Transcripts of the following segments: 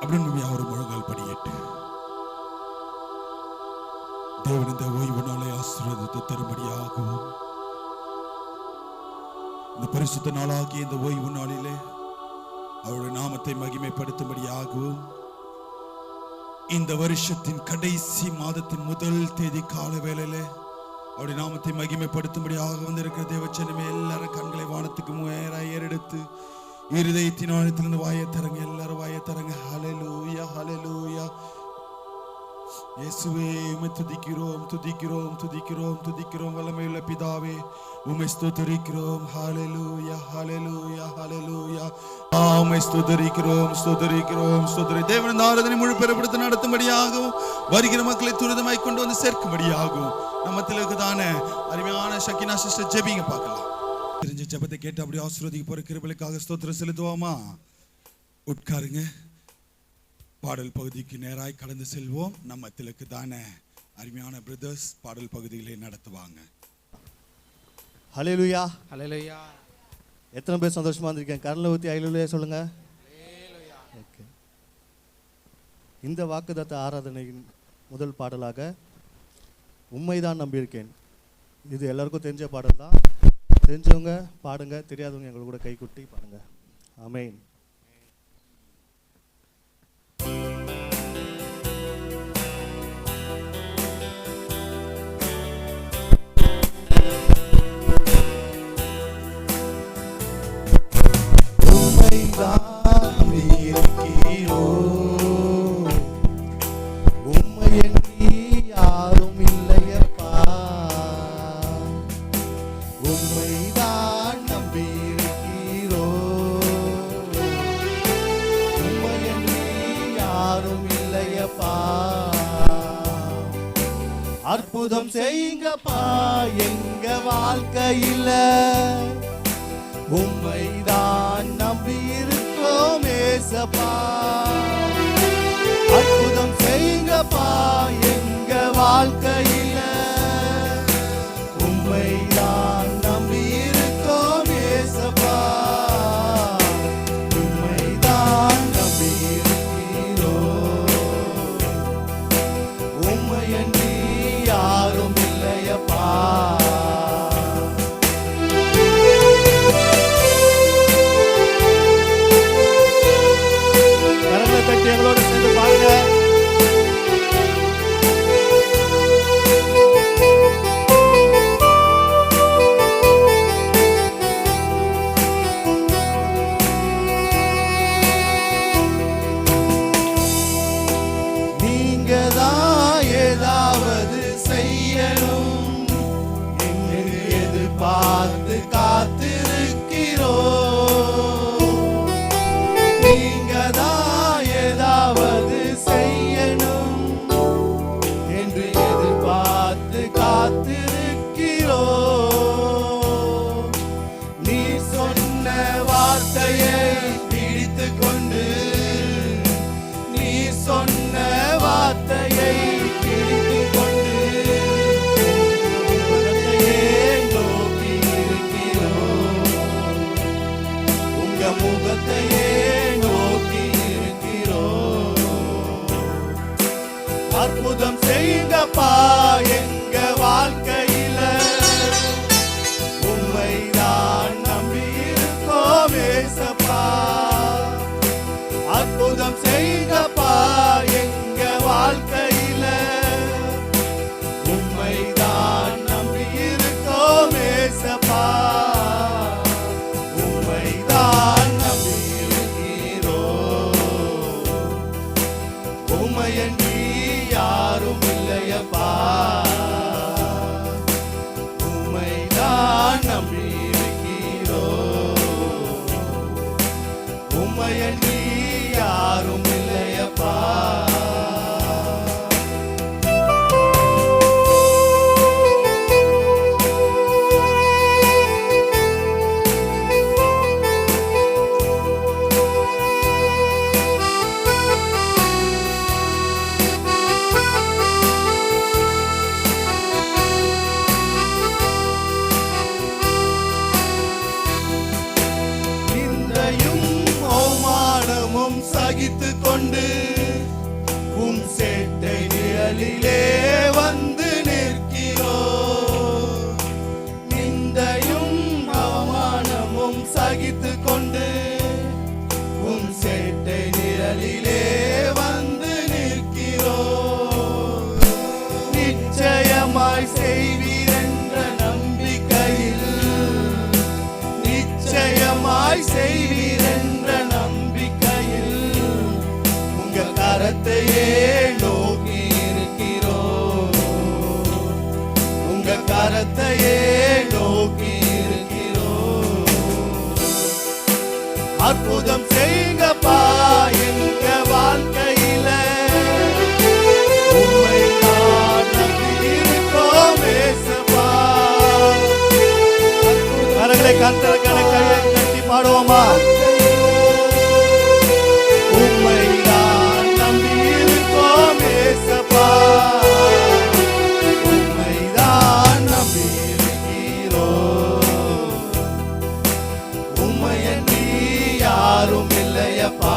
அப்படின்னு ஒரு முழங்கால் படியிட்டு தேவன் இந்த ஓய்வு நாளை ஆசீர்வாதத்தை தரும்படியாகவும், இந்த பரிசுத்த நாளாகிய இந்த ஓய்வு நாளிலே அவருடைய நாமத்தை மகிமைப்படுத்தும்படியாகவும், இந்த வருஷத்தின் கடைசி மாதத்தின் முதல் தேதி கால வேளையிலே அவருடைய நாமத்தை மகிமைப்படுத்தும்படியாக வந்திருக்கிற தேவச்சனமே, எல்லாரும் கண்களை வானத்துக்கு நேராக ஏறெடுத்து இருதயத்தின் ஆழத்திலிருந்து வாயை தரங்க, எல்லாரும் வாயை தரங்க. ஹல்லேலூயா, ஹல்லேலூயா. இயேசுவே, உம்மை துதிக்கிறோம், துதிக்கிறோம், துதிக்கிறோம், துதிக்கிறோம். வல்லமையுள்ள பிதாவே, உம்மை ஸ்தோத்திரிக்கிறோம். ஹல்லேலூயா, ஹல்லேலூயா, ஹல்லேலூயா. உம்மை ஸ்தோத்திரிக்கிறோம், ஸ்தோத்திரிக்கிறோம், ஸ்தோத்திரி. தேவன் ஆராதனை முழு பெறப்படுத்த நடத்தும்படியாகவும், வருகிற மக்களை துரிதமாய் கொண்டு வந்து சேர்க்கும்படியாகவும், நம்மத்தில் இருக்குதான அருமையான ஷக்கினா சிஸ்டர் ஜெபிங்க பார்க்கலாம். தெரிஞ்ச ஜெபத்தை கேட்டு அப்படியே ஆசீர்வதிக்க போற கிருபைக்காக ஸ்தோத்திரம் செலுத்துவோமா? உட்காருங்க. பாடல் பகுதிக்கு நேராய் கடந்து செல்வோம். நம்ம திலக்கு தானே அருமையான பிரதர்ஸ் பாடல் பகுதிகளை நடத்துவாங்க. ஹல்லேலூயா, ஹல்லேலூயா. எத்தனை பேர் சந்தோஷமா இருந்திருக்கேன்? கரலை ஊற்றி ஹல்லேலூயா சொல்லுங்க. ஓகே. இந்த வாக்குத்தத்த ஆராதனையின் முதல் பாடலாக உண்மைதான் நம்பியிருக்கேன். இது எல்லாருக்கும் தெரிஞ்ச பாடல் தான். தெரிஞ்சவங்க பாடுங்க, தெரியாதவங்க எங்களை கூட கை குட்டி பாடுங்க. ஆமென். அற்புதம் செய்யுங்கப்பா எங்க வாழ்க்கையில, உம்மைதான் நம்பி இருக்கோம் ஏசப்பா. அற்புதம் செய்யுங்கப்பா எங்க வாழ்க்கையில, உம்மைதான் நம்பி இருக்கோம் ஏசப்பா. உம்மைதான் நம்பி இருக்கிறோம், உம்மையன்றி யாரும் இல்லையப்பா. கரங்களை தட்டி எங்களோட சேர்ந்து பாருங்க. நீங்க தான் ஏதாவது செய்யணும் என்று எதிர்பார்த்து காத்திருக்கிறோம். நீங்க தான் ஏதாவது செய்யணும் என்று எதிர்பார்த்து காத்திருக்கிறோம். நீ சொன்ன வார்த்தையை பிடித்து கொண்டு, நீ சொன்ன வார்த்தையை பிடித்து கொண்டு நோக்கி இருக்கிறோம். உங்க முகத்தையே நோக்கி இருக்கிறோம். அற்புதம் செய்யுங்கப்பா எங்க வாழ்க்கையில, உம்மைதான் நம்பி இருக்கோம் ஏசப்பா. அற்புதம் செய்யுங்கப்பா எங்க வாழ்க்கையில, உம்மைதான் நம்பி இருக்கோம் ஏசப்பா. உம்மைதான் நம்பி இருக்கிறோம், உம்மையன்றி யாரும் இல்லையப்பா. உம்மைதான் நம்பி இருக்கிறோம், உம்மையன்றி யாரும் இல்லையப்பா. நிந்தையும் அவமானமும் சகித்து கொண்டு உங்க கரத்தையே நோக்கி இருக்கிறோம். அற்புதம் செய்யுங்கப்பா எங்க வாழ்க்கையில, உம்மை நான் நம்பி இருக்கோம் ஏசப்பா. கரங்களை கர்த்தருக்கான கையை தட்டி பாடுவோமா? உம்மை நான் நம்பி இருக்கோம் ஏசப்பா. உம்மை தான் நம்பி இருக்கிறோம். உம்மை அன்றி யாரும் இல்லையப்பா.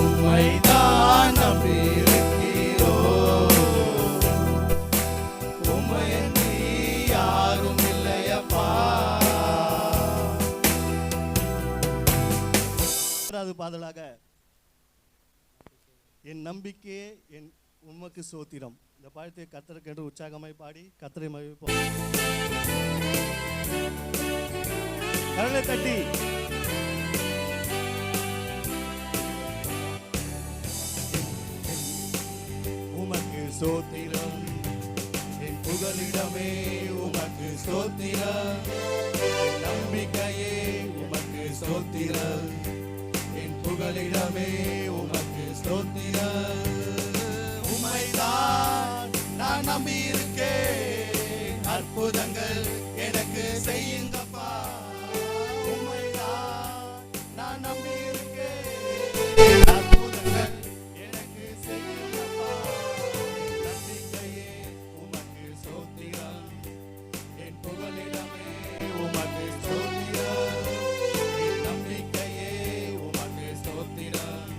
உம்மை தான் நம்பி இருக்கிறோம். உம்மை அன்றி யாரும் இல்லையப்பா. பாடலாக என் நம்பிக்கையே என் உமக்கு சோத்திரம். இந்த பாடத்தை கர்த்தருக்கு என்று உற்சாகமாய் பாடி கர்த்தரை மகிழ்ப்போம். கரங்களை தட்டி உமக்கு ஸ்தோத்திரம் என் புகலிடமே, உமக்கு ஸ்தோத்திரம் என் நம்பிக்கையே, உமக்கு ஸ்தோத்திரம் என் புகலிடமே, உமக்கு ஸ்தோத்திரம். உம்மைதான் நான் நம்பி இருக்கேன், அற்புதங்கள் எனக்கு செய்யுங்கப்பா. உம்மைதான் நான் நம்பி இருக்கேன், அற்புதங்கள் எனக்கு செய்யுங்கப்பா. என் நம்பிக்கையே உமக்கு ஸ்தோத்திரம் என் புகலிடமே, உமக்கு ஸ்தோத்திரம் என் நம்பிக்கையே, உமக்கு ஸ்தோத்திரம்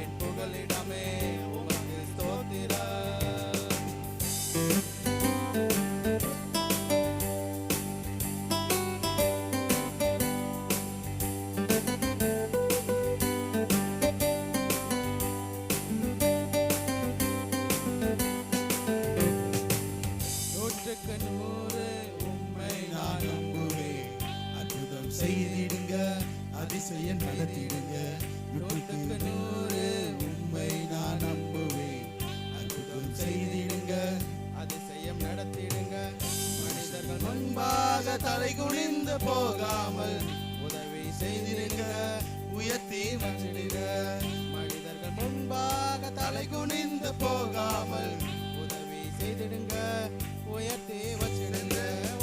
என் புகலிடமே, உமக்கு ஸ்தோத்திரம். நூற்றுக்கு நூறு உம்மை நான் நம்புவேன், அற்புதம் செய்திடுங்க, அதிசயம் நடத்திடுங்க. நூற்றுக்கு நூறு உம்மை நான் நம்புவேன், அற்புதம் செய்திடுங்க, அதிசயம் நடத்திடுங்க. மனிதர்கள் முன்பாக தலை குனிந்து போகாமல் உதவி செய்திடுங்க, உயர்த்தி வச்சிடுங்க. மனிதர்கள் முன்பாக தலை குனிந்து போகாமல் உதவி செய்திடுங்க, உயர்த்தி வச்சிடுங்க.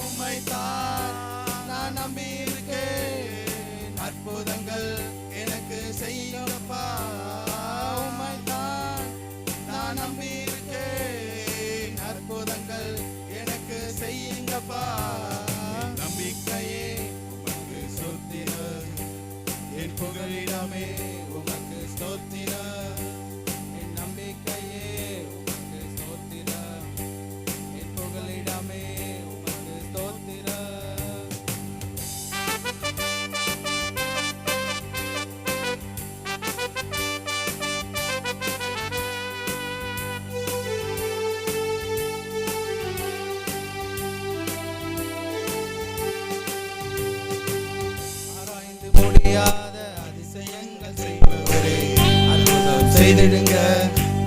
உம்மை தான் நான் நம்பி இருக்கேன், அற்புதங்கள் எனக்கு செய்யுங்கப்பா. உம்மை தான் நான் நம்பி இருக்கேன், அற்புதங்கள் எனக்கு செய்யுங்கப்பா. என் நம்பிக்கையே உமக்கு ஸ்தோத்திரம் என் புகலிடமே, உமக்கு ஸ்தோத்திரம் என் நம்பிக்கையே, உமக்கு ஸ்தோத்திரம் என் புகலிடமே, உமக்கு ஸ்தோத்திரம். ஆராய்ந்து முடியாத அதிசயங்கள் செய்பவரே, அற்புதம் செய்திடுங்க,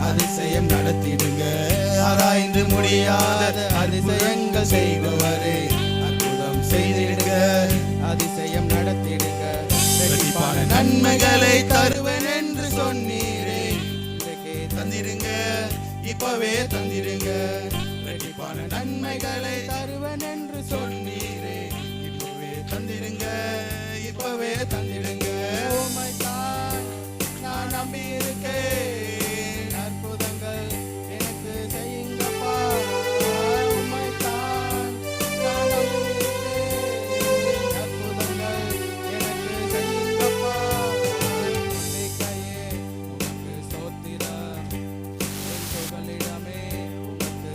அதிசயம் நடத்திடுங்க. ஆராய்ந்து முடியாத அதிசயங்கள் செய்பவரே, அற்புதம் செய்திடுங்க, அதிசயம் நடத்திடுங்க. இரட்டிப்பான நன்மைகளை தருவேன் என்று சொன்னீரே, இன்றைக்கே தந்திடுங்க, இப்பவே தந்திடுங்க. இரட்டிப்பான நன்மைகளை தருவேன் என்று சொன்னீரே, இப்பவே தந்திடுங்க, இப்பவே தந்திடுங்க. உம்மை தான் நான் நம்பி இருக்கேன், அற்புதங்கள் எனக்கு செய்யுங்கப்பா. உம்மை தான் நான் நம்பி இருக்கேன், அற்புதங்கள் எனக்கு செய்யுங்கப்பா. நம்பிக்கையே உமக்கு ஸ்தோத்திரம் என் புகலிடமே, உமக்கு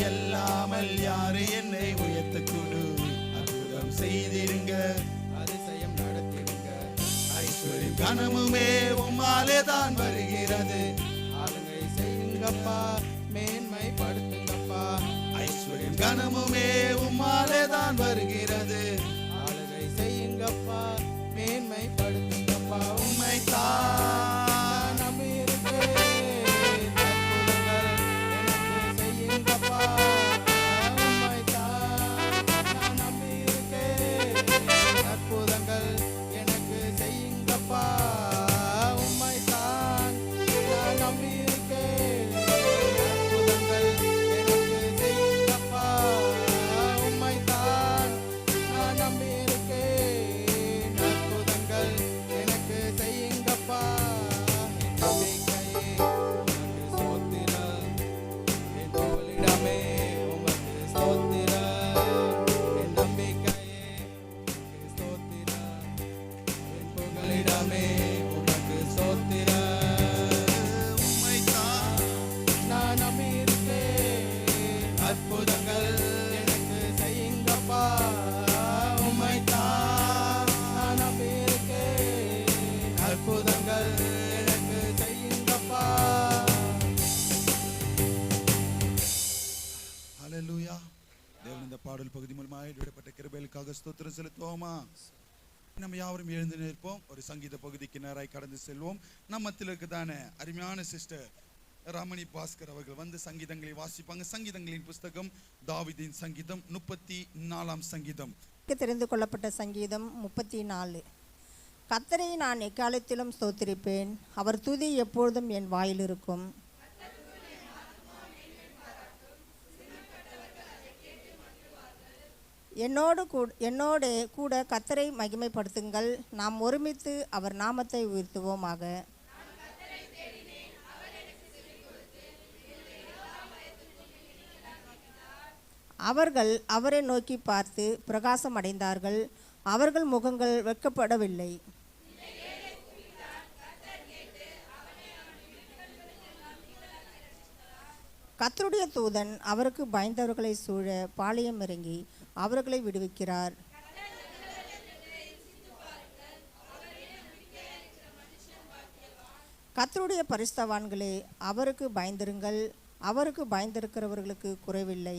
அல்லாமல் யாரு என்னை உயர்த்தக்கூடு? அற்புதம் செய்திருங்க, அதிசயம் நடத்திடுங்க. ஐஸ்வர்யம் கனமுமே உம்மாலே தான் வருகிறது. ஆளுகை செய்யுங்கப்பா, மேன்மைப்படுத்துங்கப்பா. ஐஸ்வர்யம் கனமுமே உம்மாலே தான் வருகிறது. ஆளுகை செய்யுங்கப்பா, மேன்மைப்படுத்துங்கப்பா. உம்மை தான் நம்பியிருக்கேன், அற்புதங்கள் எனக்கு செய்யுங்கப்பா. உம்மை தான் நான் நம்பியிருக்கேன், அற்புதங்கள் எனக்கு செய்யுங்கப்பா. உம்மை தான் நான் நம்பியிருக்கேன், அற்புதங்கள் எனக்கு செய்யுங்கப்பா. உம்மை தான் நான் நம்பியிருக்கேன், அற்புதங்கள் எனக்கு செய்யுங்கப்பா. என் நம்பிக்கையே உமக்கு ஸ்தோத்திரம், என் புகலிடமே உமக்கு ஸ்தோத்திரம். என் நம்பிக்கையே உமக்கு ஸ்தோத்திரம், என் புகலிடமே உமக்கு ஸ்தோத்திரம். உம்மை தான் நான் நம்பியிருக்கேன், அற்புதங்கள் எனக்கு செய்யுங்கப்பா. உம்மை தான் நான் நம்பியிருக்கேன், அற்புதங்கள் எனக்கு செய்யுங்கப்பா. ஹalleluya. தேவன் இந்த பாடல் பகுதி மூலமாக விடப்பட்ட கிருபைகளுக்காக ஸ்தோத்திரம் செலுத்துவோமா? நம்ம யாவரும் எழுந்து நிற்போம். ஒரு சங்கீத பகுதிக்கு நேராய் கடந்து செல்வோம். நம்ம மத்தியில் இருக்குதானே அருமையான சிஸ்டர் ராமணி பாஸ்கர் அவர்கள் வந்து சங்கீதங்களை வாசிப்பாங்க. சங்கீதங்களின் புஸ்தகம் தாவீதின் சங்கீதம் 34ஆம் சங்கீதம். தெரிந்து கொள்ளப்பட்ட சங்கீதம் 34. கர்த்தரை நான் எக்காலத்திலும் ஸ்தோத்திரிப்பேன், அவர் துதி எப்பொழுதும் என் வாயில் இருக்கும். என்னோடு கூட கர்த்தரை மகிமைப்படுத்துங்கள், நாம் ஒருமித்து அவர் நாமத்தை உயர்த்துவோமாக. அவர்கள் அவரை நோக்கி பார்த்து பிரகாசம் அடைந்தார்கள், அவர்கள் முகங்கள் வெட்கப்படவில்லை. கர்த்தருடைய தூதன் அவருக்கு பயந்தவர்களை சூழ பாளையம் இறங்கி அவர்களை விடுவிக்கிறார். கர்த்தருடைய பரிசுத்தவான்களே, அவருக்கு பயந்திருங்கள், அவருக்கு பயந்திருக்கிறவர்களுக்கு குறைவில்லை.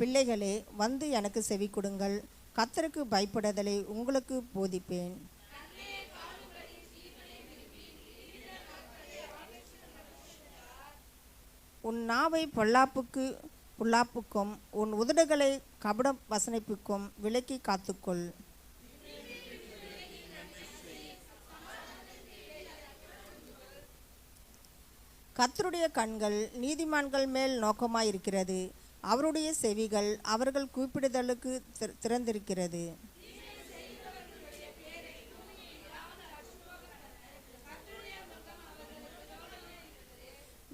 பிள்ளைகளே, வந்து எனக்கு செவி கொடுங்கள், கர்த்தருக்கு பயப்படுதலை உங்களுக்கு போதிப்பேன். உன் நாவை பொல்லாப்புக்கும் உன் உதடுகளை கபட வசனிப்புக்கும் விலக்கி காத்துக்கொள். கர்த்தருடைய கண்கள் நீதிமான்கள் மேல் நோக்கமாயிருக்கிறது, அவருடைய செவிகள் அவர்கள் கூப்பிடுதலுக்கு திறந்திருக்கிறது.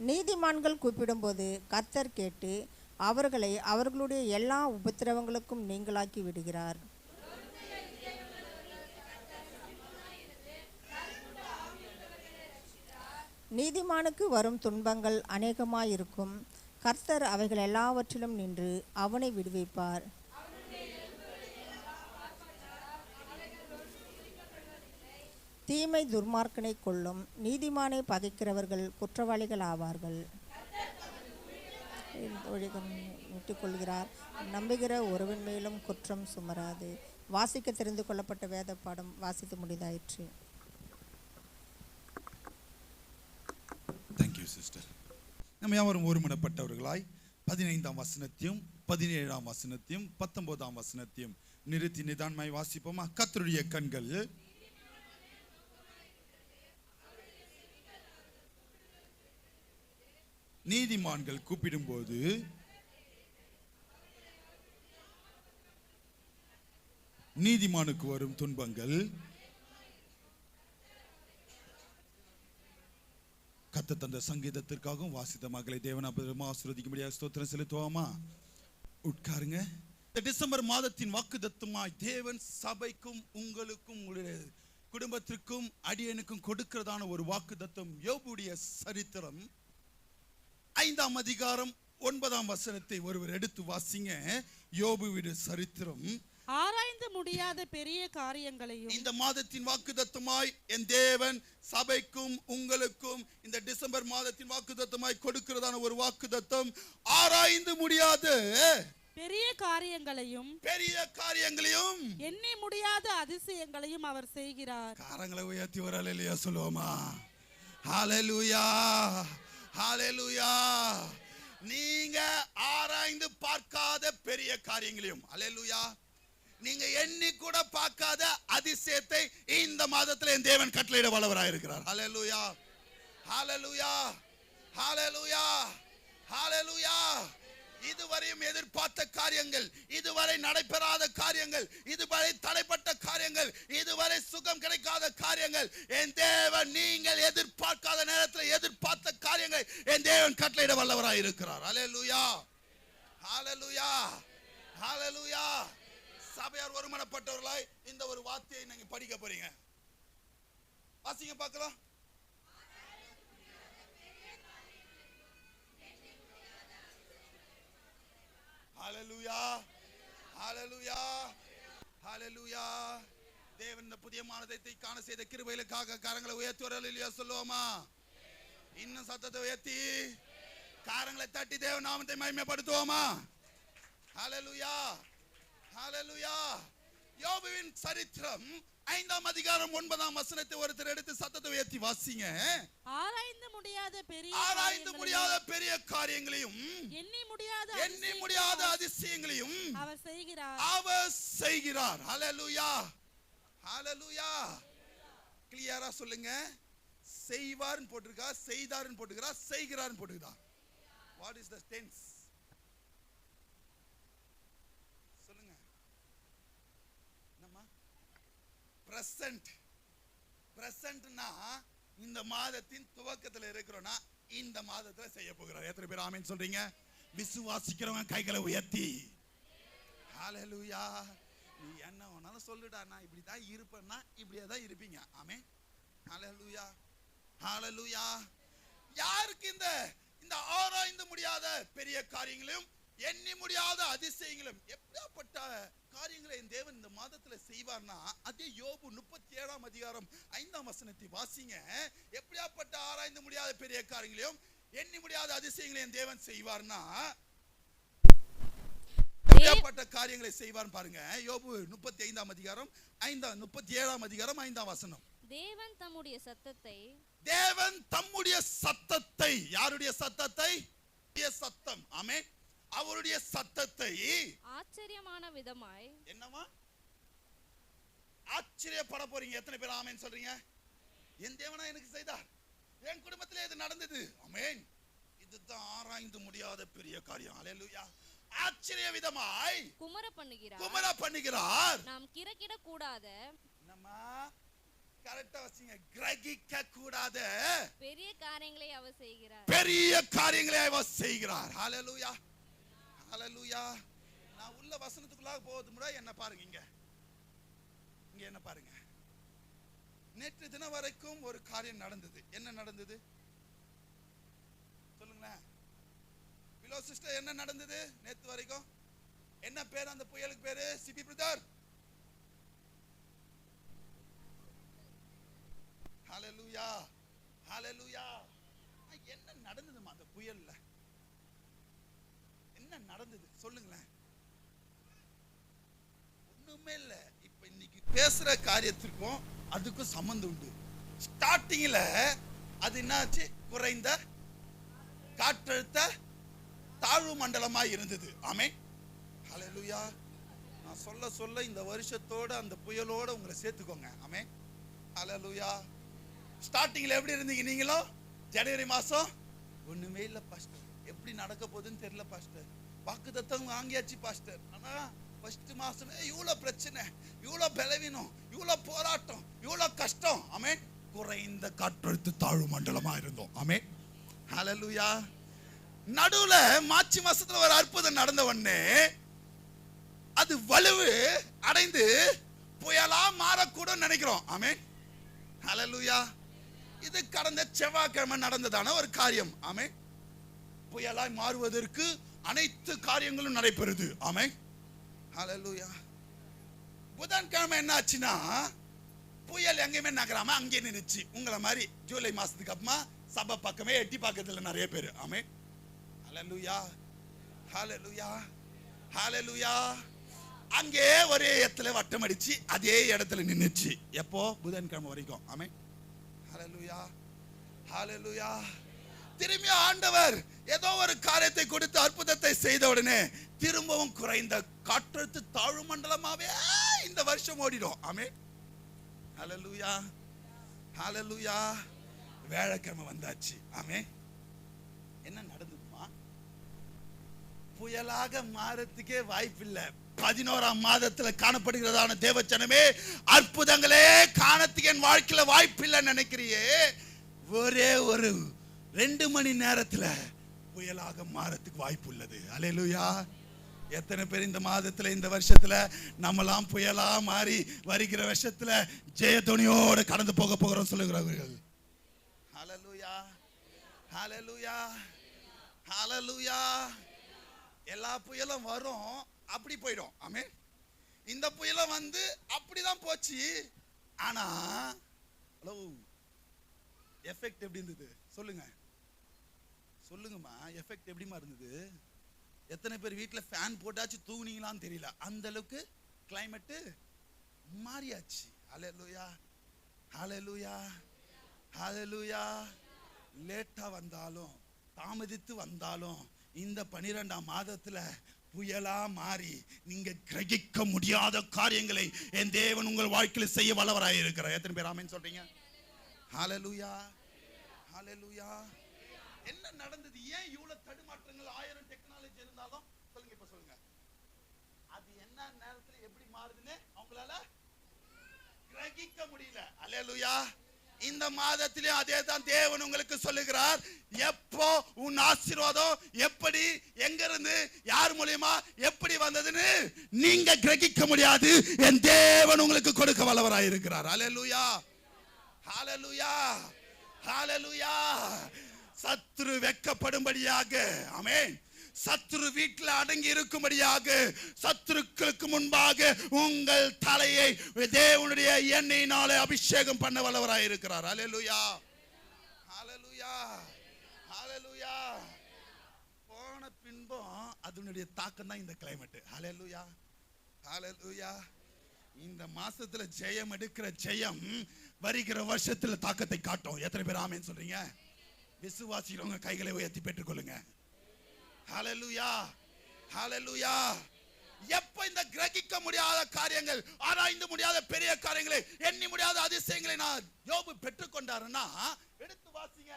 நீதிமான்கள் கூப்பிடும்போது கர்த்தர் கேட்டு அவர்களை அவர்களுடைய எல்லா உபத்திரவங்களுக்கும் நீங்களாக்கி விடுகிறார். நீதிமானுக்கு வரும் துன்பங்கள் அநேகமாயிருக்கும், கர்த்தர் அவைகள் எல்லாவற்றிலும் நின்று அவனை விடுவிப்பார். தீமை துர்மார்க்கனை கொள்ளும், நீதிமானை பகைக்கிறவர்கள் குற்றவாளிகள் ஆவார்கள். விட்டுக்கொள்கிறார், நம்புகிற ஒருவன் மேலும் குற்றம் சுமராது. வாசிக்க தெரிந்து கொள்ளப்பட்ட வேத பாடம் வாசித்து முடிந்தாயிற்று. Thank you sister. நம்ம யாவரும் ஒருமனப்பட்டவர்களாய் 15ஆம் வசனத்தையும் 17ஆம் வசனத்தையும் 19ஆம் வசனத்தையும் நிறுத்தி நிதானமாய் வாசிப்போமா? கர்த்தருடைய கண்கள் நீதிமான்கள் கூப்பிடும்போது நீதிமானுக்கு வரும் துன்பங்கள் கத்த தந்த சங்கீதத்திற்காகவும் வாசித்த மகளை தேவன் ஆசீர்வதிக்கும்படியாக ஸ்தோத்திரம் செலுத்துவோமா? உட்காருங்க. இந்த டிசம்பர் மாதத்தின் வாக்குத்தத்தமாய் தேவன் சபைக்கும் உங்களுக்கும் குடும்பத்திற்கும் அடியனுக்கும் கொடுக்கிறதான ஒரு வாக்குத்தத்தம். யோபுடைய சரித்திரம் 5ஆம் அதிகாரம் 9ஆம் வசனத்தை ஒருவர் எடுத்து வாசிங்க. யோபுவுடைய சரித்திரம். ஆராய்ந்து முடியாத பெரிய காரியங்களையும் இந்த மாதத்தின் வாக்குத்தத்தமாய் என் தேவன் சபைக்கும் உங்களுக்கும் இந்த டிசம்பர் மாதத்தின் வாக்குத்தத்தமாய் கொடுக்கிறதான ஒரு வாக்குத்தத்தம். ஆராய்ந்து முடியாத பெரிய காரியங்களையும் எண்ணி முடியாத அதிசயங்களையும் அவர் செய்கிறார். காரங்களை உயர்த்தி ஒரு அல்லேலூயா சொல்லுவோமா? ஹalleluya, ஹalleluya. நீங்க ஆராய்ந்து பார்க்காத பெரிய காரியங்களையும், ஹalleluya, நீங்க எண்ணி கூட பார்க்காத அதிசயத்தை இந்த மாதத்துல என் தேவன் கட்டளையிட வல்லவராய் இருக்கிறார். ஹalleluya, ஹalleluya, ஹalleluya, ஹalleluya. இதுவரையும் எதிர்பார்த்த காரியங்கள், இதுவரை நடைபெறாத காரியங்கள், இதுவரை தடைப்பட்ட காரியங்கள், இதுவரை சுகம் கிடைக்காத காரியங்கள், என் தேவன் நீங்கள் எதிர்பார்க்காத நேரத்தில் எதிர்பார்த்த காரியங்கள் என் தேவன் கட்டளையிட வல்லவராய் இருக்கிறார். ஹalleluya, ஹalleluya, ஹalleluya. சபையார் ஒருமனப்பட்டவர்களாய் இந்த ஒரு வார்த்தையை நீங்க படிக்க போறீங்க. வாசிங்க பார்க்கலாம். ஹalleluya, ஹalleluya, ஹalleluya. தேவன் இந்த புதிய மாதத்தை காண செய்த கிருபைகளுக்காக கரங்களை உயர்த்தி ஒரு அல்லேலூயா சொல்லுவோமா? இன்னும் சத்தத்தை உயர்த்தி கரங்களை தட்டி தேவ நாமத்தை மகிமைப்படுத்துவோமா? ஹalleluya, ஹalleluya. யோபுவின் சரித்திரம் 5ஆம் அதிகாரம் 9ஆம் வசனத்தை ஒருத்தர் எடுத்து சத்தத்தை உயர்த்தி வாசிங்க. ஆராய்ந்து முடியாத பெரிய காரியங்களையும் எண்ணி முடியாத அதிசயங்களையும் அவர் செய்கிறார். ஹalleluya, ஹalleluya. கிளியரா சொல்லுங்க. செய்வார்னு போட்டுருக்கா, செய்தார்னு போட்டுக்கிறா, செய்கிறார்னு போட்டுக்கிறா? What is the tense? சொல்லுங்க. என்னம்மா? பிரசன்ட். பிரசன்ட்னா இந்த மாதத்தின் துவக்கத்தில் இருக்கிறோம்னா இந்த மாதத்துல செய்ய போகிறார். எத்தனை பேர் ஆமென் சொல்றீங்க? விசுவாசிக்கிறவங்க கைகளை உயர்த்தி ஹalleluya. நீ என்ன வேணாலும் சொல்லுடா, நான் இப்படி தான் இருப்பேன்னா இப்படியே தான் இருப்பீங்க. ஆமென், ஹalleluya, ஹalleluya. யாருக்கு இந்த ஆராய்ந்து முடியாத பெரிய காரியங்களும் எண்ணி முடியாத அதிசயங்களும் எப்படிப்பட்ட காரியங்களை என் தேவன் இந்த மாதத்துல செய்வார்னா, அதே யோபு 37ஆம் அதிகாரம் 5ஆம் வசனத்தை வாசிங்க. எப்படிப்பட்ட ஆராய்ந்து முடியாத பெரிய காரியங்களையும் எண்ணி முடியாத அதிசயங்களை என் தேவன் செய்வார்னா எப்படிப்பட்ட காரியங்களை செய்வார் பாருங்க. யோபு 35ஆம் அதிகாரம் 37ஆம் அதிகாரம் 5ஆம் வசனம். தேவன் தம்முடைய சத்தத்தை, யாருடைய சத்தத்தை? சத்தம். ஆமென். அவருடைய சத்தத்தை ஆச்சரியமான விதமாய், என்னவா ஆச்சரியப்பட போறீங்க? எத்தனை பேர் ஆமென் சொல்றீங்க? என் தேவனா எனக்கு செய்தார், என் குடும்பத்திலே இது நடந்தது. ஆமென். இதுதான் ஆராய்ந்து முடியாத பெரிய காரியம். ஹalleluya. ஆச்சரிய விதமாய் குமர பண்ணுகிறார். நாம் கிரகிட கூடாத, நம்ம கரெக்ட்டா வச்சீங்க, கிரகிக்க கூடாத பெரிய காரியங்களை அவர் செய்கிறார். ஹalleluya, ஹalleluya. நான் உள்ள வசனத்துக்குள்ளாக போவது முன்னாடி என்ன பாருங்க, இங்க என்ன பாருங்க. நேற்று தினம் வரைக்கும் ஒரு காரியம் நடந்தது. என்ன நடந்தது சொல்லுங்களேன். பிலோ சிஸ்டர், என்ன நடந்தது நேற்று வரைக்கும்? என்ன பேர் அந்த புயலுக்கு பேரு? சிபி பிரதர். ஹalleluya, ஹalleluya. என்ன நடந்ததுமா அந்த புயல்ல? என்ன நடந்தது சொல்லுங்களேன். ஒண்ணுமே இல்ல. இப்ப இன்னைக்கு பேசுற காரியத்திற்கும் அதுக்கும் சம்பந்தம் உண்டு. ஸ்டார்டிங்ல அது என்னாச்சு? குறைந்த காற்றழுத்த தாழ்வு மண்டலமா இருந்தது. ஆமென், ஹalleluya. நான் சொல்ல இந்த வருஷத்தோட அந்த புயலோட உங்களை சேர்த்துக்கோங்க. ஆமென், ஹalleluya. ஸ்டார்டிங்ல எப்படி இருந்தீங்க நீங்களும்? ஜனவரி மாசம் ஒண்ணுமே இல்ல பாஸ்டர், எப்படி நடக்க போகுதுன்னு தெரியல பாஸ்டர், வாக்குத்தத்தம் வாங்கியாச்சு பாஸ்டர், ஆனா ஃபர்ஸ்ட் மாசமே இவ்வளவு பிரச்சனை, இவ்வளவு பலவீனம், இவ்வளவு போராட்டம், இவ்வளவு கஷ்டம். ஆமென். குறைந்த காற்றழுத்த தாழ்வு மண்டலமா இருந்தோம். ஆமென், ஹalleluya. நடுவுல மார்ச் மாசத்துல ஒரு அற்புதம் நடந்த உடனே அது வலுவு அடைந்து புயலா மாறக்கூடும் நினைக்கிறோம். ஆமென், ஹல்லேலூயா. இது கடந்த செவ்வாய்க்கிழமை நடந்ததான ஒரு காரியம். ஆமென். புயலாய் மாறுவதற்கு அனைத்து காரியங்களும் நடைபெறுது. ஆமென். ஹல்லேலூயா. புதன்கிழமை என்ன ஆச்சுன்னா புயல் எங்கேயுமே நகராம அங்கே நின்னுச்சு. உங்களை மாதிரி ஜூலை மாசத்துக்கு அப்புறமா சபை பக்கமே எட்டி பார்க்கறதுல நிறைய பேர். ஆமென். ஹல்லேலூயா. ஹல்லேலூயா. ஹல்லேலூயா. அங்கே ஒரே இடத்துல வட்டம் அடிச்சு அதே இடத்துல நின்னுச்சு. எப்போ? புதன்கிழமை வரைக்கும். ஆமென். ஹல்லேலூயா. ஹல்லேலூயா. திரும்பி ஆண்டவர் ஏதோ ஒரு காரியத்தை கொடுத்து அற்புதத்தை செய்த உடனே திரும்பவும் குறைந்த காற்றழுத்த தாழ்வு மண்டலமாவே இந்த வருஷம் ஓடிடும். ஆமென். ஹல்லேலூயா. ஹல்லேலூயா. வேலைக்கிழமை வந்தாச்சு. ஆமென். என்ன நடந்ததுமா? புயலாக மாறத்துக்கே வாய்ப்பில்லை. 11ஆம் மாதத்துல காணப்படுகிறதான தேவச்சனமே, அற்புதங்களே காணத்துக்கு என் வாழ்க்கையில வாய்ப்பில்லைன்னு நினைக்கிறியே, ஒரே ஒரு 2 மணி நேரத்துல புயலாக மாறத்துக்கு வாய்ப்பு உள்ளது. அல்லேலூயா. எத்தனை பேர் இந்த மாதத்துல இந்த வருஷத்துல நம்மலாம் புயலா மாறி வருகிற வருஷத்துல ஜெயத்துணியோட கடந்து போகிறோம் சொல்லுகிறார்கள். ஹல்லேலூயா. ஹல்லேலூயா. ஹல்லேலூயா. எல்லா புயலும் வரும், அப்படி போயிடும். ஆமென். இந்த புயலும் வந்து அப்படிதான் போச்சு. ஆனா ஹலோ, எஃபெக்ட் எப்படி இருந்தது சொல்லுங்க, சொல்லுங்கம்மா. எஃபெக்ட் எப்படிமா இருந்தது? எத்தனை பேர் வீட்டுல ஃபேன் போட்டாச்சு தூங்குனீங்களான்னு தெரியல, அந்த அளவுக்கு கிளைமேட் மாறியாச்சு. ஹல்லேலூயா. ஹல்லேலூயா. ஹல்லேலூயா. லேட்டா வந்தாலும் தாமதித்து வந்தாலும் இந்த 12ஆம் மாதத்துல புயலா மாறி நீங்க கிரகிக்க முடியாத காரியங்களை என் தேவன் உங்கள் வாழ்க்கையில் செய்ய வல்லவராய் இருக்கிறார். எத்தனை பேர் ஆமென் சொல்றீங்க? ஹல்லேலூயா. ஹல்லேலூயா. என்ன நடந்தது? ஏன் இவ்வளவு தடுமாற்றங்கள்? 1000 டெக்னாலஜி இருந்தாலும் சொல்லுங்க, இப்ப சொல்லுங்க, அது என்ன நேரத்துல எப்படி மாறுதுன்னு அவங்களால கிரகிக்க முடியல. ஹல்லேலூயா. இந்த மாதத்திலே அதே தான் தேவன் உங்களுக்கு சொல்லுகிறார். எப்போ உன் ஆசீர்வாதம் எப்படி, எங்க இருந்து, யார் மூலமா எப்படி வந்ததுன்னு நீங்க கிரகிக்க முடியாது. என் தேவன் உங்களுக்கு கொடுக்க வல்லவராய் இருக்கிறார். ஹல்லேலூயா. ஹல்லேலூயா. ஹல்லேலூயா. சத்துரு வெட்கப்படும்படியாக, ஆமென், சத்துரு வீட்டில் அடங்கி இருக்கும்படியாக, சத்துருக்களுக்கு முன்பாக உங்கள் தலையை தேவனுடைய எண்ணெயினாலே அபிஷேகம் பண்ண வல்லவராய் இருக்கிறார். ஹல்லேலூயா. ஹல்லேலூயா. ஹல்லேலூயா. போன பின்பும் அதனுடைய தாக்கம் தான் இந்த கிளைமேட். ஹல்லேலூயா. ஹல்லேலூயா. இந்த மாசத்துல ஜெயம் எடுக்கிற ஜெயம் வருகிற வருஷத்துல தாக்கத்தை காட்டும். எத்தனை பேர் ஆமென் சொல்றீங்க? விசுவாசிக்கிறவங்க கைகளை உயர்த்தி பெற்றுக்கொள்ளுங்க. ஹல்லேலூயா. ஹல்லேலூயா. எப்ப இந்த கிரகிக்க முடியாத காரியங்கள், ஆராய்ந்து முடியாத பெரிய காரியங்களை, எண்ணி முடியாத அதிசயங்களை நான் யோபு பெற்றுக்கொண்டாருன்னா, எடுத்து வாசிங்க,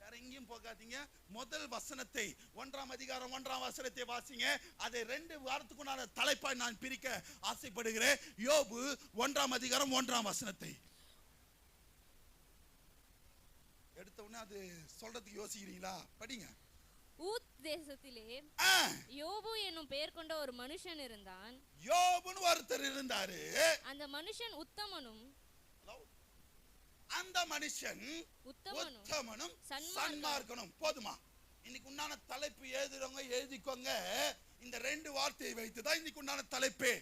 வேற எங்கேயும் போகாதீங்க. முதல் வசனத்தை 1ஆம் அதிகாரம் 1ஆம் வசனத்தை வாசிங்க. அதை 2 வாரத்துக்குண்டான தலைப்பாய் நான் பிரிக்க ஆசைப்படுகிறேன். யோபு 1ஆம் அதிகாரம் 1ஆம் வசனத்தை எடுத்த உடனே அது சொல்றதுக்கு யோசிக்கிறீங்களா? படிங்க. ஊத் தேசத்திலே யோபு என்னும் பெயர் கொண்ட ஒரு மனுஷன் இருந்தான். யோபுன்னு ஒருத்தர் இருந்தாரு. அந்த மனுஷன் உத்தமனும், அந்த மனுஷன் உத்தமனும் சன்மார்க்கனும். போதுமா? இன்னைக்கு உண்டான தலைப்பு எழுதுறவங்க எழுதிக்கோங்க. இந்த 2 வார்த்தையை வைத்து தான் இன்னைக்கு உண்டான தலைப்பே.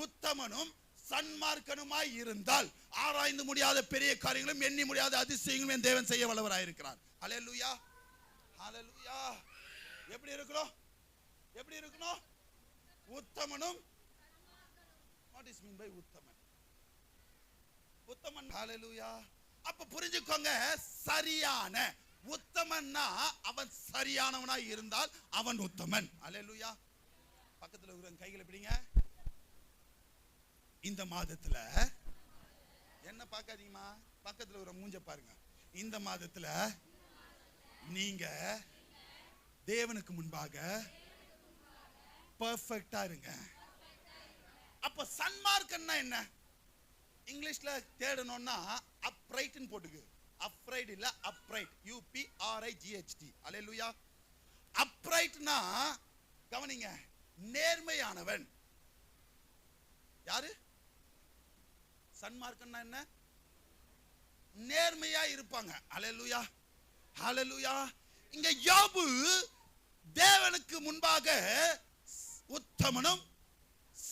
உத்தமனும் சன்மார்க்கனுமாய் இருந்தால் ஆராய்ந்து முடியாத பெரிய காரியங்களும் எண்ணி முடியாத அதிசயங்களும் என் தேவன் செய்ய வல்லவராய் இருக்கிறார். ஹல்லேலூயா. ஹல்லேலூயா. எப்படி இருக்கணும்? எப்படி இருக்கணும்? உத்தமனும். வாட் இஸ் மீன் பை உத்தமன்? உத்தமன். ஹல்லேலூயா. அப்ப புரிஞ்சுக்கோங்க, சரியான உத்தமன்னா அவன் சரியானவனாய் இருந்தால் அவன் உத்தமன். ஹல்லேலூயா. பக்கத்துல இருக்கிற கைகளை பிடிங்க. இந்த மாதத்துல என்ன பார்க்காதீங்கம்மா, பக்கத்துல ஒரு மூஞ்ச பாருங்க. இந்த மாதத்துல நீங்க தேவனுக்கு முன்பாக பெர்ஃபெக்ட்டா இருங்க. அப்ப சன்மார்க்கன்னா என்ன? இங்கிலீஷ்ல தேடணும்னா அப்ரைட்னு போட்டுக்கு. அப்ரைட் இல்ல, அப்ரைட். UPRIGHT. ஹல்லேலூயா. அப்ரைட்னா கவனிங்க, நேர்மையானவன். யாரு? சன்மார்க்கன்னா என்ன? நேர்மையா இருப்பாங்க. ஹல்லேலூயா, ஹல்லேலூயா. இங்க யோபு தேவனுக்கு முன்பாக உத்தமனும்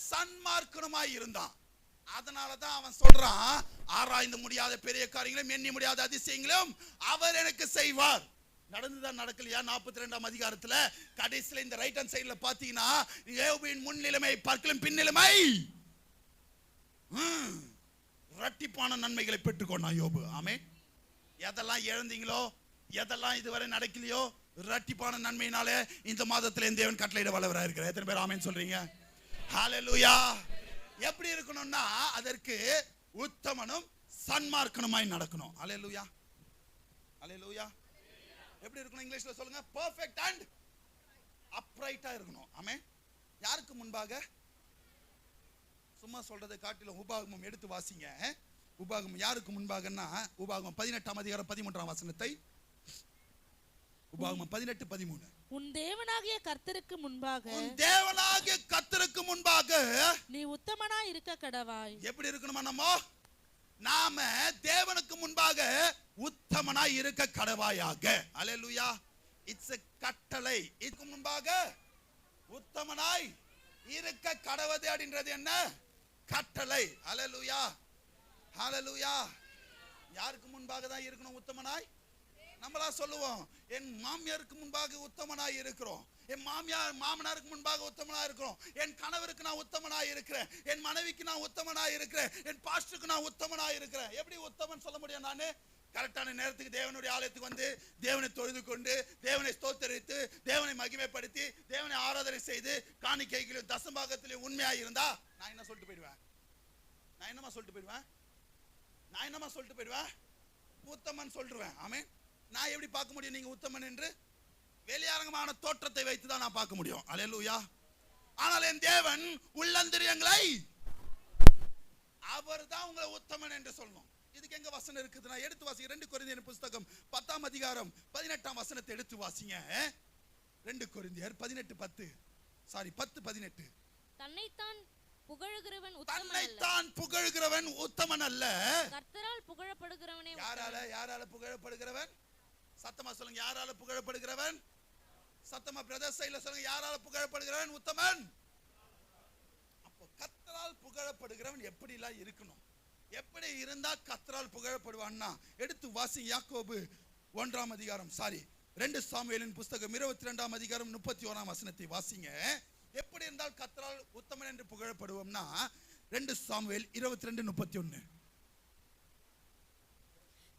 சன்மார்க்கனுமாய் இருந்தான். அதனாலதான் அவன் சொல்றான், ஆராய்ந்து முடியாத பெரிய காரியங்களும் எண்ணி முடியாத அதிசயங்களும் அவர் எனக்கு செய்வார். நடந்துதான் நடக்கலையா? 42ஆம் அதிகாரத்துல கடைசியில இந்த ரைட் ஹேண்ட் சைடுல பாத்தீங்கன்னா, யோபுவின் முன்னிலைமை பார்க்கலும் பின்னிலைமை இரட்டிப்பான நன்மைகளை பெற்றுக்கொண்டான் யோபு. ஆமென். எதெல்லாம் இழந்தீங்களோ, எதெல்லாம் இதுவரை நடக்கலையோ, இரட்டிப்பான நன்மையினாலே இந்த மாதத்துல தேவன் கட்டளையிட வல்லவரா இருக்கிறார். எத்தனை பேர் ஆமென் சொல்றீங்க? ஹல்லேலூயா. எப்படி இருக்கணும்னா, அதற்கு உத்தமனும் சன்மார்க்கனுமாய் நடக்கணும். ஹல்லேலூயா, ஹல்லேலூயா. எப்படி இருக்கணும்? இங்கிலீஷ்ல சொல்லுங்க. பெர்ஃபெக்ட் அண்ட் அப்ரைட்டா இருக்கணும். ஆமென். யாருக்கு முன்பாக? சும்மா சொல்றதை காட்டிலும் உபாகமம் எடுத்து வாசிங்க. உபாகமம் யாருக்கு முன்பாகன்னா, உபாகமம் 18ஆம் அதிகாரம் 13ஆம் வசனத்தை, உபாகமம் 18:13. உன் தேவனாகிய கர்த்தருக்கு முன்பாக, உன் தேவனாகிய கர்த்தருக்கு முன்பாக நீ உத்தமனாய் இருக்க கடவாய். எப்படி இருக்கணுமா? நாம தேவனுக்கு முன்பாக உத்தமனாய் இருக்க கடவாயாக. ஹல்லேலூயா. இட்ஸ் a கட்டளை. இதுக்கு முன்பாக உத்தமனாய் இருக்க கடவது அப்படின்றது என்ன? கட்டளை. ஹல்லேலூயா, ஹல்லேலூயா. யாருக்கு முன்பாக தான் இருக்கணும் உத்தமனாய்? நம்மளா சொல்லுவோம், என் மாமியாருக்கு முன்பாக உத்தமனாய் இருக்கிறோம், என் மாமனாருக்கு முன்பாக உத்தமனா இருக்கிறோம், என் கணவருக்கு நான் உத்தமனா இருக்கிறேன், என் மனைவிக்கு நான் உத்தமனா இருக்கிறேன், என் பாஸ்டருக்கு நான் உத்தமனா இருக்கிறேன். எப்படி உத்தமன் சொல்ல முடியும்? நானு கரெக்டான நேரத்துக்கு தேவனுடைய ஆலயத்துக்கு வந்து தேவனை தொழுது கொண்டு, தேவனை ஸ்தோத்தரித்து, தேவனை மகிமைப்படுத்தி, தேவனை ஆராதனை செய்து, காணிக்கைகளிலும் தசமபாகத்திலும் உண்மையாக இருந்தா நான் என்ன சொல்லிட்டு போயிடுவேன்? நான் என்னமா சொல்லிட்டு போயிடுவேன்? உத்தமன் சொல்லிடுவேன். ஆமென். நான் எப்படி பார்க்க முடியும் நீங்க உத்தமன் என்று? வெளியரங்கமான தோற்றத்தை வைத்து தான் நான் பார்க்க முடியும். ஹல்லேலூயா. ஆனால் என் தேவன் உள்ளந்தரியங்களை, அவர் தான் உங்களை உத்தமன் என்று சொல்லணும். இதுக்கு எங்க வசனம் இருக்குதுன்னா, எடுத்து வாசிங்க. 2 கொரிந்தியர் புத்தகம் 10ஆம் அதிகாரம் 18ஆம் வசனத்தை எடுத்து வாசிங்க. 2 கொரிந்தியர் 18:10. சாரி 10:18. தன்னைத்தான் புகழுகிறவன் உத்தமன் அல்ல. தன்னைத்தான் புகழுகிறவன் உத்தமன் அல்ல. கர்த்தரால் புகழப்படுகிறவனே. யாரால புகழப்படுகிறவன்? சத்தமா சொல்லுங்க. யாரால புகழப்படுகிறவன்? சத்தமா பிரதர் சைடுல சொல்லுங்க. யாரால புகழப்படுகிறவன் உத்தமன்? அப்போ கர்த்தரால் புகழப்படுகிறவன் எப்படி எல்லாம் இருக்கணும்? எப்படி இருந்தா கர்த்தரால் புகழப்படுவான்னா, எடுத்து வாசி. யாக்கோபு 1ஆம் அதிகாரம், சாரி 2 சாமுவேலின் புத்தகம் 22ஆம் அதிகாரம் 31ஆம் வசனத்தை வாசிங்க. எப்படி இருந்தால் கர்த்தரால் உத்தமன் என்று புகழப்படுவோம்னா, 2 சாமுவேல் 22:31.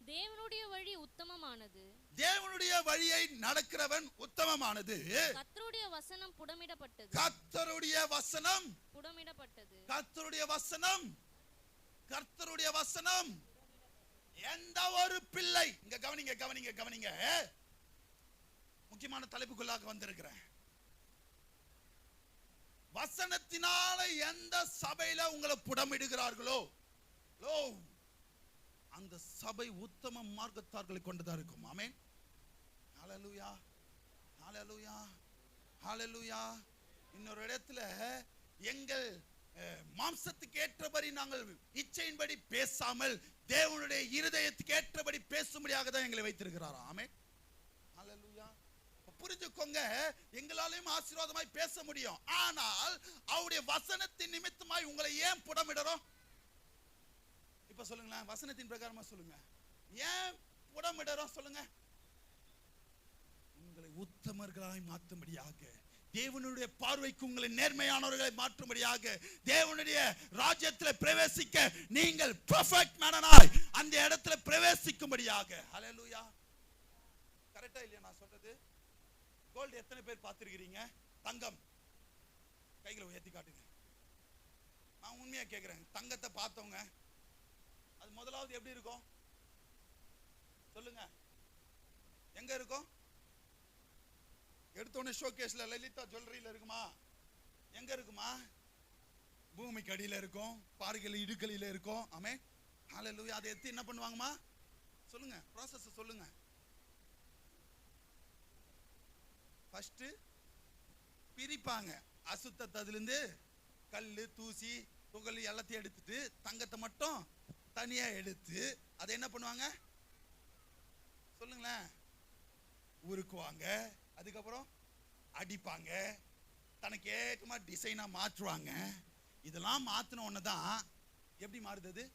தேவனுடைய வழி உத்தமமானது, தேவனுடைய வழியை நடக்கிறவன் உத்தமமானது, கர்த்தருடைய வசனம் புடமிடப்பட்டது, கர்த்தருடைய வசனம் புடமிடப்பட்டது, கர்த்தருடைய வசனம், கர்த்தருடைய வசனம். எந்த ஒரு பிள்ளை, இங்க கவனிங்க, முக்கியமான தலைப்புக்குள்ளாக வந்திருக்கிறேன். வசனத்தினால எந்த சபையில உங்களை புடமிடுகிறார்களோ, அந்த சபை உத்தம மார்க்கத்தார்களை கொண்டுதான் இருக்கும். ஆமென். ஹல்லேலூயா, ஹல்லேலூயா, ஹல்லேலூயா. இன்னொரு இடத்துல, எங்கள் மாம்சத்துக்கு ஏற்றபடி நாங்கள் இச்சையின்படி பேசாமல் தேவனுடைய இருதயத்துக்கு ஏற்றபடி பேசும்படியாக தான் எங்களை வைத்திருக்கிறார். ஆமென், ஹல்லேலூயா. புரிஞ்சுக்கோங்க, எங்களாலையும் ஆசீர்வாதமாய் பேச முடியும். ஆனால் அவருடைய வசனத்தின் நிமித்தமாய் உங்களை ஏன் புடமிடுறோம்? இப்ப சொல்லுங்களேன், வசனத்தின் பிரகாரமா சொல்லுங்க. ஏன் புடமிடுறோம் சொல்லுங்க? உங்களை உத்தமர்களாய் மாற்றும்படியாக, தேவனுடைய பார்வைக்கு உங்களை நேர்மையானவர்களை மாற்றும்படியாக, தேவனுடைய ராஜ்யத்தில் பிரவேசிக்க நீங்கள் பெர்ஃபெக்ட் மேனாய் அந்த இடத்துல பிரவேசிக்கும்படியாக. ஹல்லேலூயா. கரெக்டா இல்லையா நான் சொல்றது? கோல்டு எத்தனை பேர் பார்த்திருக்கிறீங்க? தங்கம் கைகளை உயர்த்தி காட்டுங்க. நான் உண்மையா கேட்கிறேன், தங்கத்தை பார்த்தவங்க அது முதலாவது எப்படி இருக்கும் சொல்லுங்க? எங்க இருக்கும்? எடுத்தோடனே ஷோகேஸ்ல லலிதா ஜுவல்லரியில இருக்குமா? எங்க இருக்குமா? பூமிக்கு அடியில இருக்கும், பாறைகள் இடுக்கலில இருக்கும். ஆமென், ஹல்லேலூயா. அதை எடுத்து என்ன பண்ணுவாங்கம்மா சொல்லுங்க? ப்ராசஸ் சொல்லுங்க. ஃபர்ஸ்ட் பிரிப்பாங்க. அசுத்தத்தை அதிலிருந்து கல்லு, தூசி, துகள் எல்லாத்தையும் எடுத்துட்டு தங்கத்தை மட்டும் தனியா எடுத்து அதை என்ன பண்ணுவாங்க சொல்லுங்களேன்? உருக்குவாங்க, அதுக்கப்புறம் அடிப்பாங்க, தனக்கு ஏற்ற மாதிரி டிசைனா மாற்றுவாங்க. இதெல்லாம் மாத்தின ஒண்ணுதான் எப்படி மாறுது? அது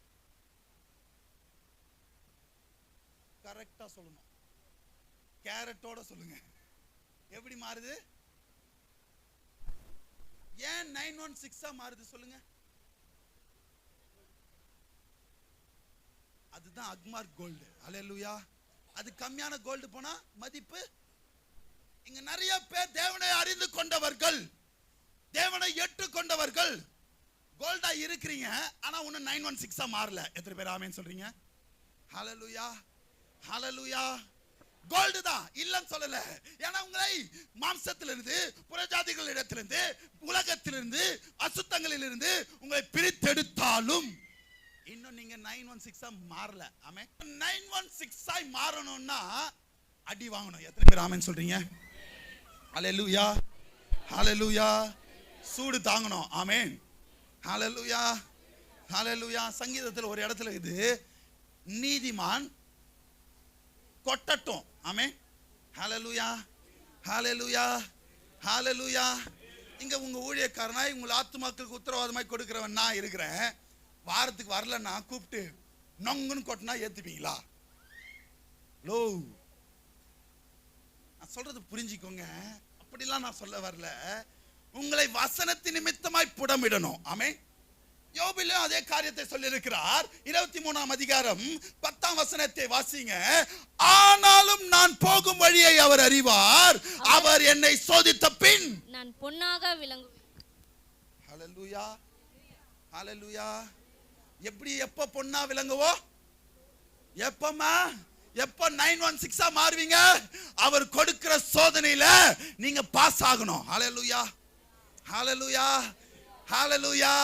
கரெக்டா சொல்லணும், கேரட்டோட சொல்லுங்க. எப்படி மாறுது? ஏன் 916 மாறுது சொல்லுங்க? அதுதான் அக்மார்க் கோல்டு. அல்லேலூயா. அது கம்மியான கோல்டு போனா மதிப்பு. இங்க நிறைய பேர் தேவனை அறிந்து கொண்டவர்கள், தேவனை ஏற்றுக்கொண்டவர்கள் கோல்டா இருக்கிறீங்க, ஆனா ஒன்னும் 916 மாறல. எத்தனை பேர் ஆமென் சொல்றீங்க? ஹalleluya, ஹalleluya. கோல்டு தான் இல்லன்னு சொல்லல. ஏன்னா உங்களை மாம்சத்திலிருந்து, புறஜாதிகளிடத்திலிருந்து, உலகத்திலிருந்து, அசுத்தங்களிலிருந்து உங்களை பிரித்தெடுத்தாலும் இன்னும் நீங்க 916 மாறல. ஆமென். 916 மாறணும்னா அடி வாங்கணும். எத்தனை பேர் ஆமென் சொல்றீங்க? ஹalleluya, ஹalleluya. சூடு தாங்கணும். ஆமென். ஹalleluya, ஹalleluya. சங்கீதத்தில் ஒரு இடத்துல இது நீதிமான் கொட்டட்டும். ஆமென். ஹalleluya, ஹalleluya, ஹalleluya. இங்க உங்க ஊழியக்காரனாய் உங்க ஆத்துமாக்களுக்கு உத்தரவாதமாய் கொடுக்கிறவன் நான் இருக்கிறேன். வாரத்துக்கு வரலன்னா கூப்பிட்டு நொங்குன்னு கொட்டினா ஏத்துப்பீங்களா? லோ, நான் சொல்றது புரிஞ்சுக்கோங்க. அப்படிலாம் நான் சொல்ல வரல. உங்களை வசனத்தின் நிமித்தமாய் புடமிடணும். ஆமென். யோபிலும் அதே காரியத்தை சொல்லி இருக்கிறார். 23ஆம் அதிகாரம் 10ஆம் வசனத்தை வாசிங்க. ஆனாலும் நான் போகும் வழியை அவர் அறிவார், அவர் என்னை சோதித்த பின் நான் பொன்னாக விளங்குவேன். ஹalleluya, ஹalleluya. எப்படி எப்ப பொன்னா விளங்குவோ? எப்பமா? எப்ப 916 மாறுவீங்க? அவர் கொடுக்கிற சோதனையில நீங்க பாஸ் ஆகணும். ஹalleluya, ஹalleluya, ஹalleluya.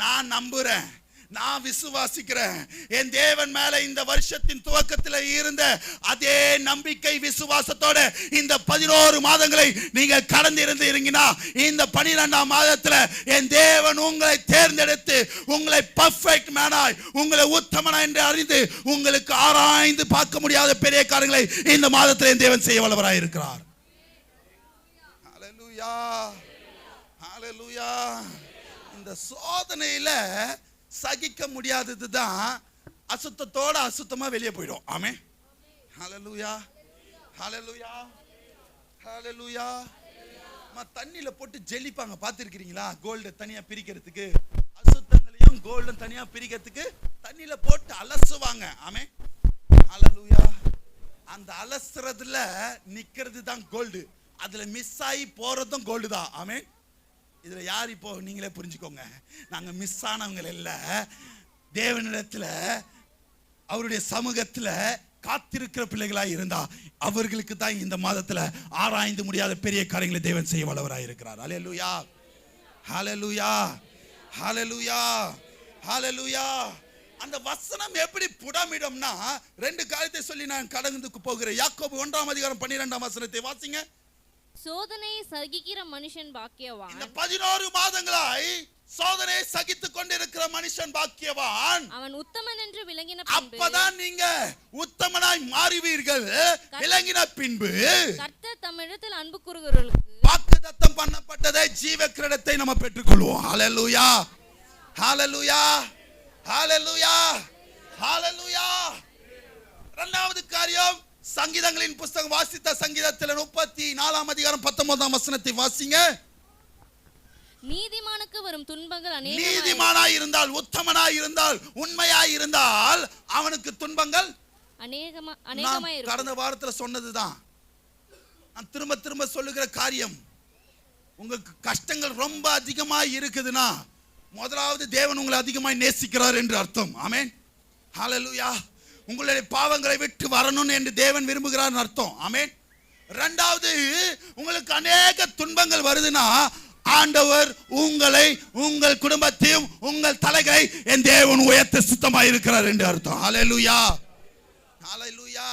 நான் நம்புறேன், நான் விசுவாசிக்கிறேன். என் தேவன் மேல இந்த வருஷத்தின் துவக்கத்தில் இருந்த அதே நம்பிக்கை விசுவாசத்தோட இந்த 11 மாதங்களை நீங்க கடந்து இருந்தீங்கன்னா, இந்த 12ஆம் மாதத்துல என் தேவன் உங்களை தேர்ந்தெடுத்து உங்களை பர்ஃபெக்ட் மேனாய், உங்களை உத்தமனாய் என்று அறிந்து உங்களுக்கு ஆராய்ந்து பார்க்க முடியாத பெரிய காரியங்களை இந்த மாதத்தில் என் தேவன் செய்ய வல்லவராய் இருக்கிறார். ஹalleluya, ஹalleluya. இந்த சோதனையில சகிக்க முடியாததுதான் அசுத்தத்தோட அசுத்தமா வெளியே போயிடும். ஆமென். ஹalleluya, ஹalleluya, ஹalleluya. தண்ணியில போட்டு ஜெலிப்பாங்க, பார்த்திருக்கீங்களா? கோல்டு தனியா பிரிக்கிறதுக்கு, அசுத்தங்களையும் கோல்டும் தனியா பிரிக்கிறதுக்கு தண்ணியில போட்டு அலசுவாங்க. ஆமென். ஹalleluya. அந்த அலசுறதுல நிக்கிறது தான் கோல்டு, அதுல மிஸ் ஆகி போறதும் கோல்டு தான். ஆமென். இதுல யார் இப்போ நீங்களே புரிஞ்சுக்கோங்க. நாங்க மிஸ் ஆனவங்க இல்ல, தேவனிடத்துல அவருடைய சமூகத்துல காத்திருக்கிற பிள்ளைகளா இருந்தா அவர்களுக்கு தான் இந்த மாதத்துல ஆராய்ந்து முடியாத பெரிய காரியங்களை தேவன் செய்ய வல்லவராய் இருக்கிறார். ஹalleluya, ஹalleluya, ஹalleluya, ஹalleluya. அந்த வசனம் எப்படி புடமிடும்னா, 2 காரியத்தை சொல்லி நான் கடந்து போகிறேன். யாக்கோபு 1ஆம் அதிகாரம் 12ஆம் வசனத்தை வாசிங்க. சோதனையை சகிக்கிற மனுஷன் பாக்கியவான். இந்த 11 மாதங்களாய் சோதனையை சகித்துக் கொண்டிருக்கிற மனுஷன் பாக்கியவான். அவன் உத்தமன் என்று விளங்கின பின்பு, அப்பதான் நீங்க உத்தமனாய் மாறுவீர்கள். விளங்கின பின்பு கர்த்தர் தம்மிடத்தில் அன்பு கூறுகிறவர்களுக்கு வாக்குத்தத்தம் பண்ணப்பட்டதை ஜீவ கிரீடத்தை நம்ம பெற்றுக்கொள்வோம். ஹalleluya, ஹalleluya, ஹalleluya, ஹalleluya. இரண்டாவது காரியம், சங்கீதங்களின் புத்தகம் வாசித்த சங்கீதத்தில் 34ஆம் அதிகாரம் 19ஆம் வசனத்தை வாசிங்க. நீதிமானுக்கு வரும் துன்பங்கள் நீதிமானாய் இருந்தால், உத்தமனாய் இருந்தால், உண்மையாய் இருந்தால் அவனுக்கு துன்பங்கள் அநேகமாய் இருக்கும். கடந்த வாரத்தில் சொன்னதுதான் நான் திரும்ப திரும்ப சொல்லுகிற காரியம். உங்களுக்கு கஷ்டங்கள் ரொம்ப அதிகமாய் இருக்குதுன்னா முதலாவது தேவன் உங்களை அதிகமாய் நேசிக்கிறார் என்று அர்த்தம். ஆமென். ஹalleluya. உங்களுடைய பாவங்களை விட்டு வரணும் என்று தேவன் விரும்புகிறார் அர்த்தம். ஆமென். இரண்டாவது, உங்களுக்கு அநேக துன்பங்கள் வருதுன்னா ஆண்டவர் உங்களை, உங்கள் குடும்பத்தையும், உங்கள் தலைகளை என் தேவன் உயர்த்த சுத்தமாக இருக்கிறார் என்று அர்த்தம். ஹalleluya, ஹalleluya.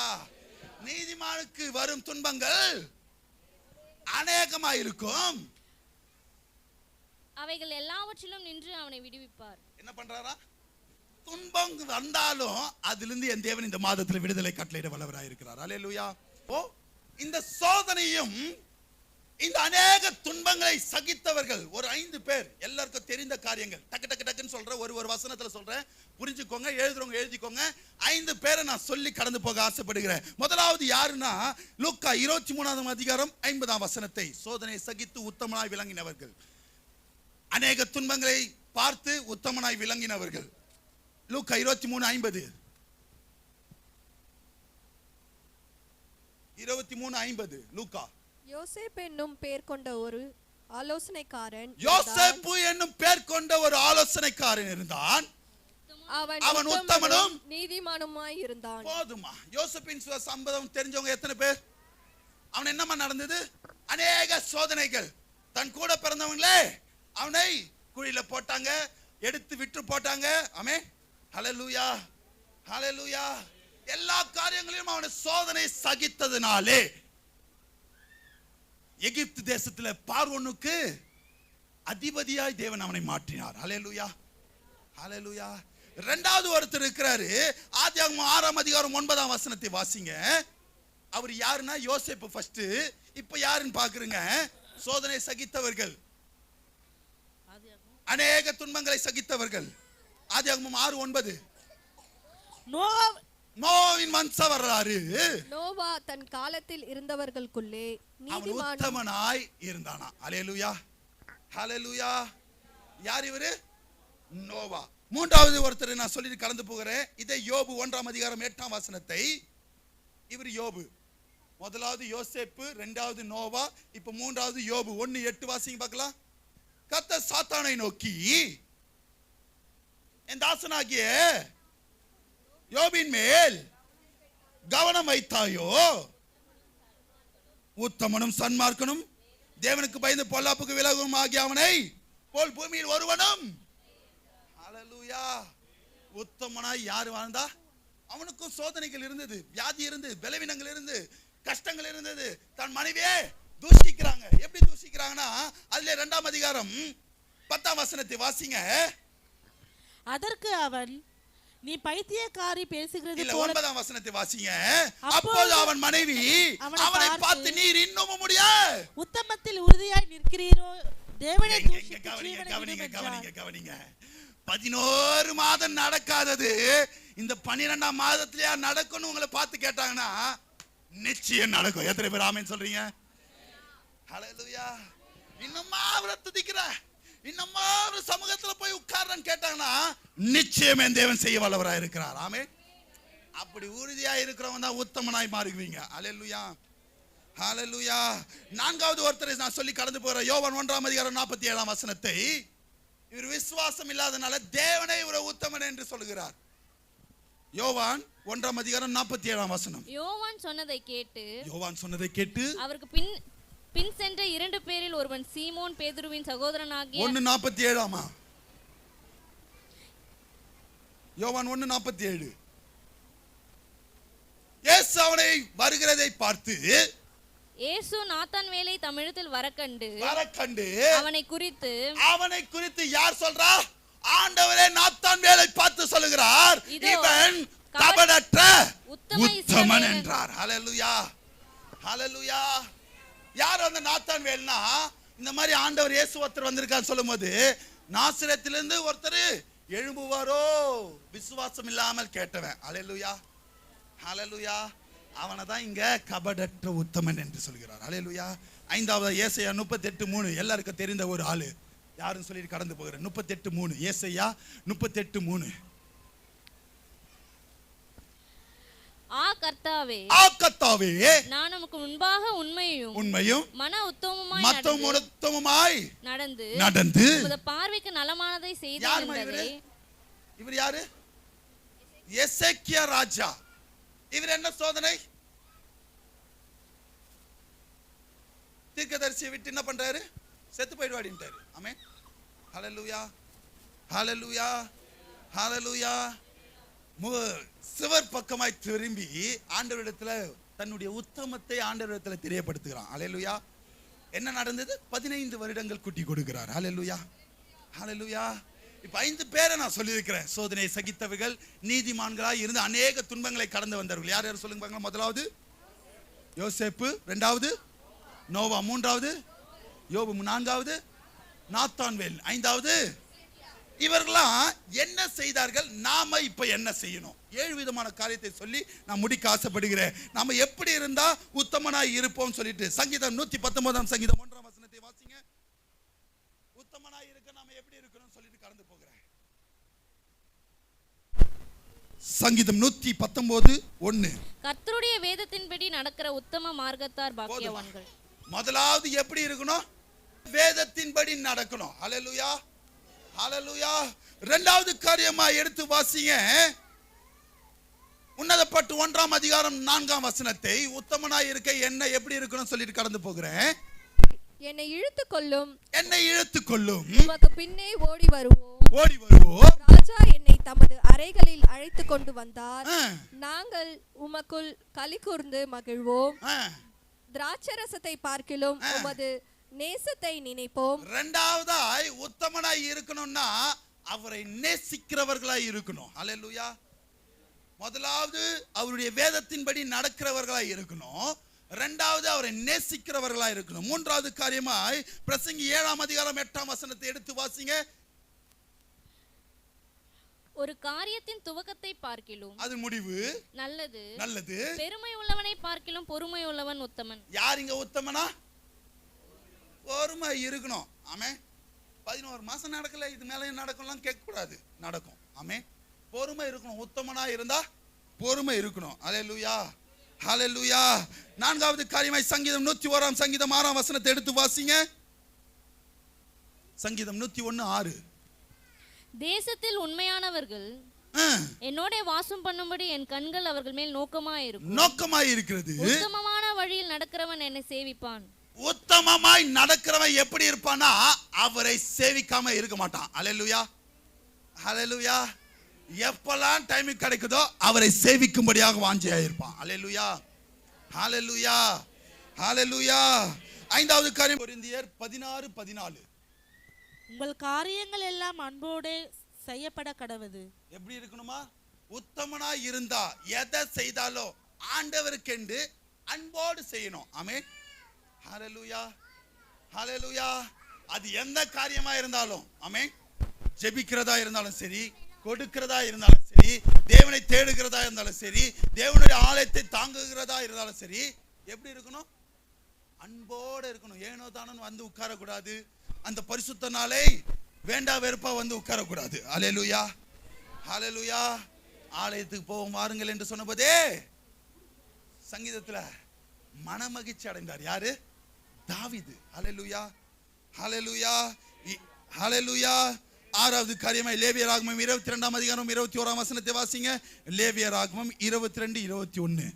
நீதிமானுக்கு வரும் துன்பங்கள் அநேகமாக இருக்கும், அவைகள் எல்லாவற்றிலும் நின்று அவனை விடுவிப்பார். என்ன பண்றாரா? துன்பம் வந்தாலும் அதிலிருந்து என் தேவன் இந்த மாதத்தில் விடுதலை கட்டளையிட வல்லவராய் இருக்கிறார். அல்லேலூயா. ஓ, இந்த சோதனையும் இந்த அநேக துன்பங்களை சகித்தவர்கள் ஒரு 5 பேர், எல்லாருக்கும் தெரிந்த காரியங்கள். டக்கு டக்கு டக்குன்னு சொல்றேன், ஒரு வசனத்துல சொல்றேன், புரிஞ்சுக்கோங்க. எழுதுறவங்க எழுதிக்கோங்க. 5 பேரை நான் சொல்லி கடந்து போக ஆசைப்படுகிறேன். முதலாவது யாருன்னா, லூக்கா 23ஆம் அதிகாரம் 50ஆம் வசனத்தை, சோதனை சகித்து உத்தமனாய் விளங்கினவர்கள், அநேக துன்பங்களை பார்த்து உத்தமனாய் விளங்கினவர்கள். லூக்கா 23:50. 23:50 லூக்கா. யோசேப்பு என்னும் பேர் கொண்ட ஒரு ஆலோசனைக்காரன், யோசேப்பு என்னும் பேர் கொண்ட ஒரு ஆலோசனைக்காரன் இருந்தான். அவன் உத்தமனும் நீதிமானுமாய் இருந்தான். போதுமா? யோசேப்பின் சம்பவம் தெரிஞ்சவங்க எத்தனை பேர்? அவன் என்னமா நடந்தது? அநேக சோதனைகள். தன் கூட பிறந்தவங்களே அவனை குழியில போட்டாங்க, எடுத்து விட்டு போட்டாங்க. ஆமென். ஹல்லேலூயா, ஹல்லேலூயா. எல்லா காரியங்களையும் அவனை சோதனை சகித்ததினாலே எகிப்து தேசத்துல பார்வோனுக்கு அதிபதியாய் தேவன் அவனை மாற்றினார். ஹல்லேலூயா, ஹல்லேலூயா. இரண்டாவது ஒருத்தர் இருக்கிறாரு. ஆதியாகமம் 6ஆம் அதிகாரம் 9ஆம் வசனத்தை வாசிங்க. அவர் யாருன்னா யோசேப்பு ஃபர்ஸ்ட். இப்ப யாருன்னு பாக்குறீங்க? சோதனை சகித்தவர்கள், அநேக துன்பங்களை சகித்தவர்கள். ஆதியாகமம் 6:9. நோவின் வம்சம் வர்றாரு. நோவா தன் காலத்தில் இருந்தவர்களுக்குள்ளே அவன் உத்தமனாய் இருந்தானா. அல்லேலூயா, ஹல்லேலூயா. யார் இவரு? நோவா. மூன்றாவது ஒருத்தர் நான் சொல்லி கலந்து போகிறேன். இதே யோபு 1ஆம் அதிகாரம் 8ஆம் வசனத்தை. இவர் யோபு. முதலாவது யோசேப்பு, இரண்டாவது நோவா, இப்ப மூன்றாவது யோபு. 1:8 வாசிங்க பார்க்கலாம். கர்த்தர் சாத்தானை நோக்கி, என் தாசனாகிய யோபின் மேல் கவனம் வைத்தாயோ? உத்தமனும் சன்மார்க்கனும் தேவனுக்கு பயந்து பொல்லாப்புக்கு விலகும் ஆகிய அவனை போல் பூமியில் ஒருவனும். ஹல்லேலூயா. உத்தமனாய் யார் வாழ்ந்தா? அவனுக்கும் சோதனைகள் இருந்தது, வியாதி இருந்தது, பலவீனங்கள் இருந்தது, கஷ்டங்கள் இருந்தது. தன் மனைவியே தூஷிக்கிறாங்க. எப்படி தூஷிக்கிறாங்கன்னா, அதுல 2ஆம் அதிகாரம் 10ஆம் வசனத்தை வாசிங்க. அதற்கு அவன், நீ பைத்தியக்காரி பேசுகிறது இல்ல, போல. 9ஆம் வசனத்தை வாசிங்க. அப்போது அவன் மனைவி அவனை பார்த்து, நீர் இன்னமும் முடியாது உத்தமத்தில் உறுதியாய் நிற்கிறீரோ? தேவனை தூஷித்து ஜீவனை விடும் என்றார். கவனிங்க. 11 மாதம் நடக்காதது இந்த 12ஆம் மாதத்திலேயே நடக்கும்னு உங்களை பார்த்து கேட்டாங்கன்னா நிச்சயம் நடக்கும். எத்தனை பேர் ஆமென் சொல்றீங்க? ஹல்லேலூயா. இன்னுமா அவரை துதிக்கிற, இன்னுமா அவர் சமூகத்துல போய் உட்கார்றன்னு கேட்டாங்கன்னா நிச்சயம் என் தேவன் செய்ய வல்லவராய் இருக்கிறார். ஆமென். அப்படி உறுதியா இருக்கிறவங்க தான் உத்தமனாய் மாறுவீங்க. ஹல்லேலூயா, ஹல்லேலூயா. நான்காவது ஒருத்தரை நான் சொல்லி கடந்து போறேன். யோவான் 1ஆம் அதிகாரம் 47ஆம் வசனத்தை. இவர் விசுவாசம் இல்லாதனால தேவனை இவரை உத்தமன் என்று சொல்கிறார். யோவான் 1ஆம் அதிகாரம் 47ஆம் வசனம். யோவான் சொன்னதை கேட்டு அவருக்கு பின் சென்ற 2 பேரில் ஒருவன் சீமோன் பேதுருவின் சகோதரனாகிய 1:47. யோவான் 1:47. இயேசு அவனை வருகிறதை பார்த்து, இயேசு நாத்தான்வேலை தமிழத்தில் வரக்கண்டு அவனை குறித்து யார் சொல்றா? ஆண்டவரே நாத்தான்வேலை பார்த்து சொல்லுகிறார், இவன் கபடற்ற உத்தமன் என்றார். ஹல்லேலூயா, ஹல்லேலூயா. யார் அந்த நாத்தான்வேல்னா? இந்த மாதிரி ஆண்டவர் இயேசு ஒருத்தர் வந்திருக்கான்னு சொல்லும்போது, நாசரேத்திலிருந்து ஒருத்தர் எழும்புவாரோ விசுவாசம் இல்லாமல் கேட்டவன். ஹல்லேலூயா, ஹல்லேலூயா. அவனை தான் இங்க கபடற்ற உத்தமன் என்று சொல்கிறார். ஹல்லேலூயா. 5வது ஏசாயா 38:3. எல்லாருக்கும் தெரிந்த ஒரு ஆளு. யாரும் சொல்லிட்டு கடந்து போகிறேன். 38:3. ஏசாயா 38:3. ஆ கர்த்தாவே, நான் உமக்கு முன்பாக உண்மையும் மன உத்தமமாய் நடந்து உமது பார்வைக்கு நலமானதை செய்தேன் என்பதே. இவர் யாரு? எசேக்கியா ராஜா. இவர் என்ன சோதனை? தீர்க்கதரிசியை விட்டு என்ன பண்றாரு? செத்து போயிடுவாடின்றாரு. ஆமென். ஹல்லேலூயா, ஹல்லேலூயா, ஹல்லேலூயா. சிவர் பக்கமாய் திரும்பி ஆண்டவரிடத்துல தன்னுடைய உத்தமத்தை ஆண்டவரிடத்துல தெரியப்படுத்துகிறான். ஹல்லேலூயா. என்ன நடந்தது? 15 வருடங்கள் குட்டி கொடுக்கிறார். ஹல்லேலூயா, ஹல்லேலூயா. இப்ப 5 பேரை நான் சொல்லியிருக்கிறேன். சோதனை சகித்தவர்கள், நீதிமான்களாய் இருந்து அநேக துன்பங்களை கடந்து வந்தவர்கள். யார் யார் சொல்லுங்க பாருங்க. முதலாவது யோசேப்பு, இரண்டாவது நோவா, மூன்றாவது யோபு, நான்காவது நாத்தான்வேல், ஐந்தாவது இவர்களாம் என்ன செய்தார்கள், நாம இப்ப என்ன செய்யணும்? 7 விதமான காரியத்தை சொல்லி நான் முடிக்க ஆசைப்படுகிறேன். நாம எப்படி இருந்தா உத்தமனாய் இருப்போம் சொல்லிட்டு சங்கீதம் 119 சங்கீதம் 1 வசனத்தை வாசிங்க. உத்தமனாய் இருக்க நாம எப்படி இருக்கணும் சொல்லிட்டு கடந்து போகிறேன். சங்கீதம் 119:1. கர்த்தருடைய வேதத்தின்படி நடக்கிற உத்தம மார்க்கத்தார் பாக்கியவான்கள். முதலாவது எப்படி இருக்கணும்? வேதத்தின்படி நடக்கணும். ஹல்லேலூயா, ஹல்லேலூயா. இரண்டாவது காரியமா எடுத்து வாசிங்க. உன்னதப்பட்டு 1ஆம் அதிகாரம் 4ஆம் வசனத்தை. உத்தமனாய் இருக்க என்ன எப்படி இருக்கணும் சொல்லிட்டு கடந்து போகிறேன். என்னை இழுத்துக் கொள்ளும், என்னை இழுத்துக் கொள்ளும், உமக்கு பின்னே ஓடி வருவோம். ஓடி வருவோம். ராஜா என்னை தமது அறைகளில் அழைத்து கொண்டு வந்தார். நாங்கள் உமக்குள் களி கூர்ந்து மகிழ்வோம். திராட்சரசத்தை பார்க்கிலும் உமது நேசத்தை நினைப்போம். இரண்டாவதாய் உத்தமனாய் இருக்கணும்னா அவரை நேசிக்கிறவர்களாய் இருக்கணும். ஹல்லேலூயா. முதலாவது அவருடைய வேதத்தின்படி நடக்கிறவர்களாய் இருக்கணும். இரண்டாவது அவரை நேசிக்கிறவர்களாய் இருக்கணும். மூன்றாவது காரியமாய் பிரசங்கி 7ஆம் அதிகாரம் 8ஆம் வசனத்தை எடுத்து வாசிங்க. ஒரு காரியத்தின் துவக்கத்தை பார்க்கிலும் அது முடிவு நல்லது, நல்லது. பெருமை உள்ளவனை பார்க்கிலும் பொறுமை உள்ளவன் உத்தமன். யார் இங்க உத்தமனா? பொறுமை இருக்கணும். ஆமே. 11 மாசம் நடக்கல, இது மேல நடக்கலாம் கேட்க கூடாது, நடக்கும். ஆமே. பொறுமை இருக்கணும். உத்தமனா இருந்தா பொறுமை இருக்கணும். ஹல்லேலூயா, ஹல்லேலூயா. நான்காவது காரியமாய் சங்கீதம் 101 சங்கீதம் 6ஆம் வசனத்தை எடுத்து வாசிங்க. சங்கீதம் 101:6. தேசத்தில் உண்மையானவர்கள் என்னோட வாசம் பண்ணும்படி என் கண்கள் அவர்கள் மேல் நோக்கமாய் இருக்கிறது. உத்தமமான வழியில் நடக்கிறவன் என்னை சேவிப்பான். உத்தமமாய் நடக்கிறவன் எப்படி இருப்பானா அவரை சேவிக்காம இருக்க மாட்டான். ஹல்லேலூயா, ஹல்லேலூயா. எப்பெல்லாம் டைம் கிடைக்குதோ அவரை சேவிக்கும்படியாக வாஞ்சையா இருப்பான். ஹல்லேலூயா, ஹல்லேலூயா, ஹல்லேலூயா. ஐந்தாவது காரியம் கொரிந்தியர் 16:14. உங்கள் காரியங்கள் எல்லாம் அன்போடு செய்யப்பட கடவுது. எப்படி இருக்கணுமா? உத்தமனாய் இருந்தா எதை செய்தாலும் ஆண்டவருக்கென்று அன்போடு செய்யணும். ஆமென், ஹல்லேலூயா, ஹல்லேலூயா. அது எந்த காரியமா இருந்தாலும், ஆமென். ஜெபிக்கிறதா இருந்தாலும் சரி, கொடுக்கிறதா இருந்தாலும் சரி, தேவனை தேடுகிறதா இருந்தாலும் சரி, தேவனுடைய ஆலயத்தை தாங்குகிறதா இருந்தாலும் சரி, எப்படி இருக்கணும்? அன்போடு இருக்கணும். ஏனோ தானோ வந்து உட்கார கூடாது. அந்த பரிசுத்த நாளை வேண்டா வெறுப்பா வந்து உட்கார கூடாது. ஹல்லேலூயா, ஹல்லேலூயா. ஆலயத்துக்கு போவோம் வாருங்கள் என்று சொன்னபோதே சங்கீதத்துல மனமகிழ்ச்சி அடைந்தார். யாரு? தாவீது. ஹல்லேலூயா, ஹல்லேலூயா, ஹல்லேலூயா. ஆறாவது காரியமாய் லேவியராகமம் 22ஆம் அதிகாரம் 21ஆம் வசனத்தை வாசிங்க. லேவியராகமம் 22:21.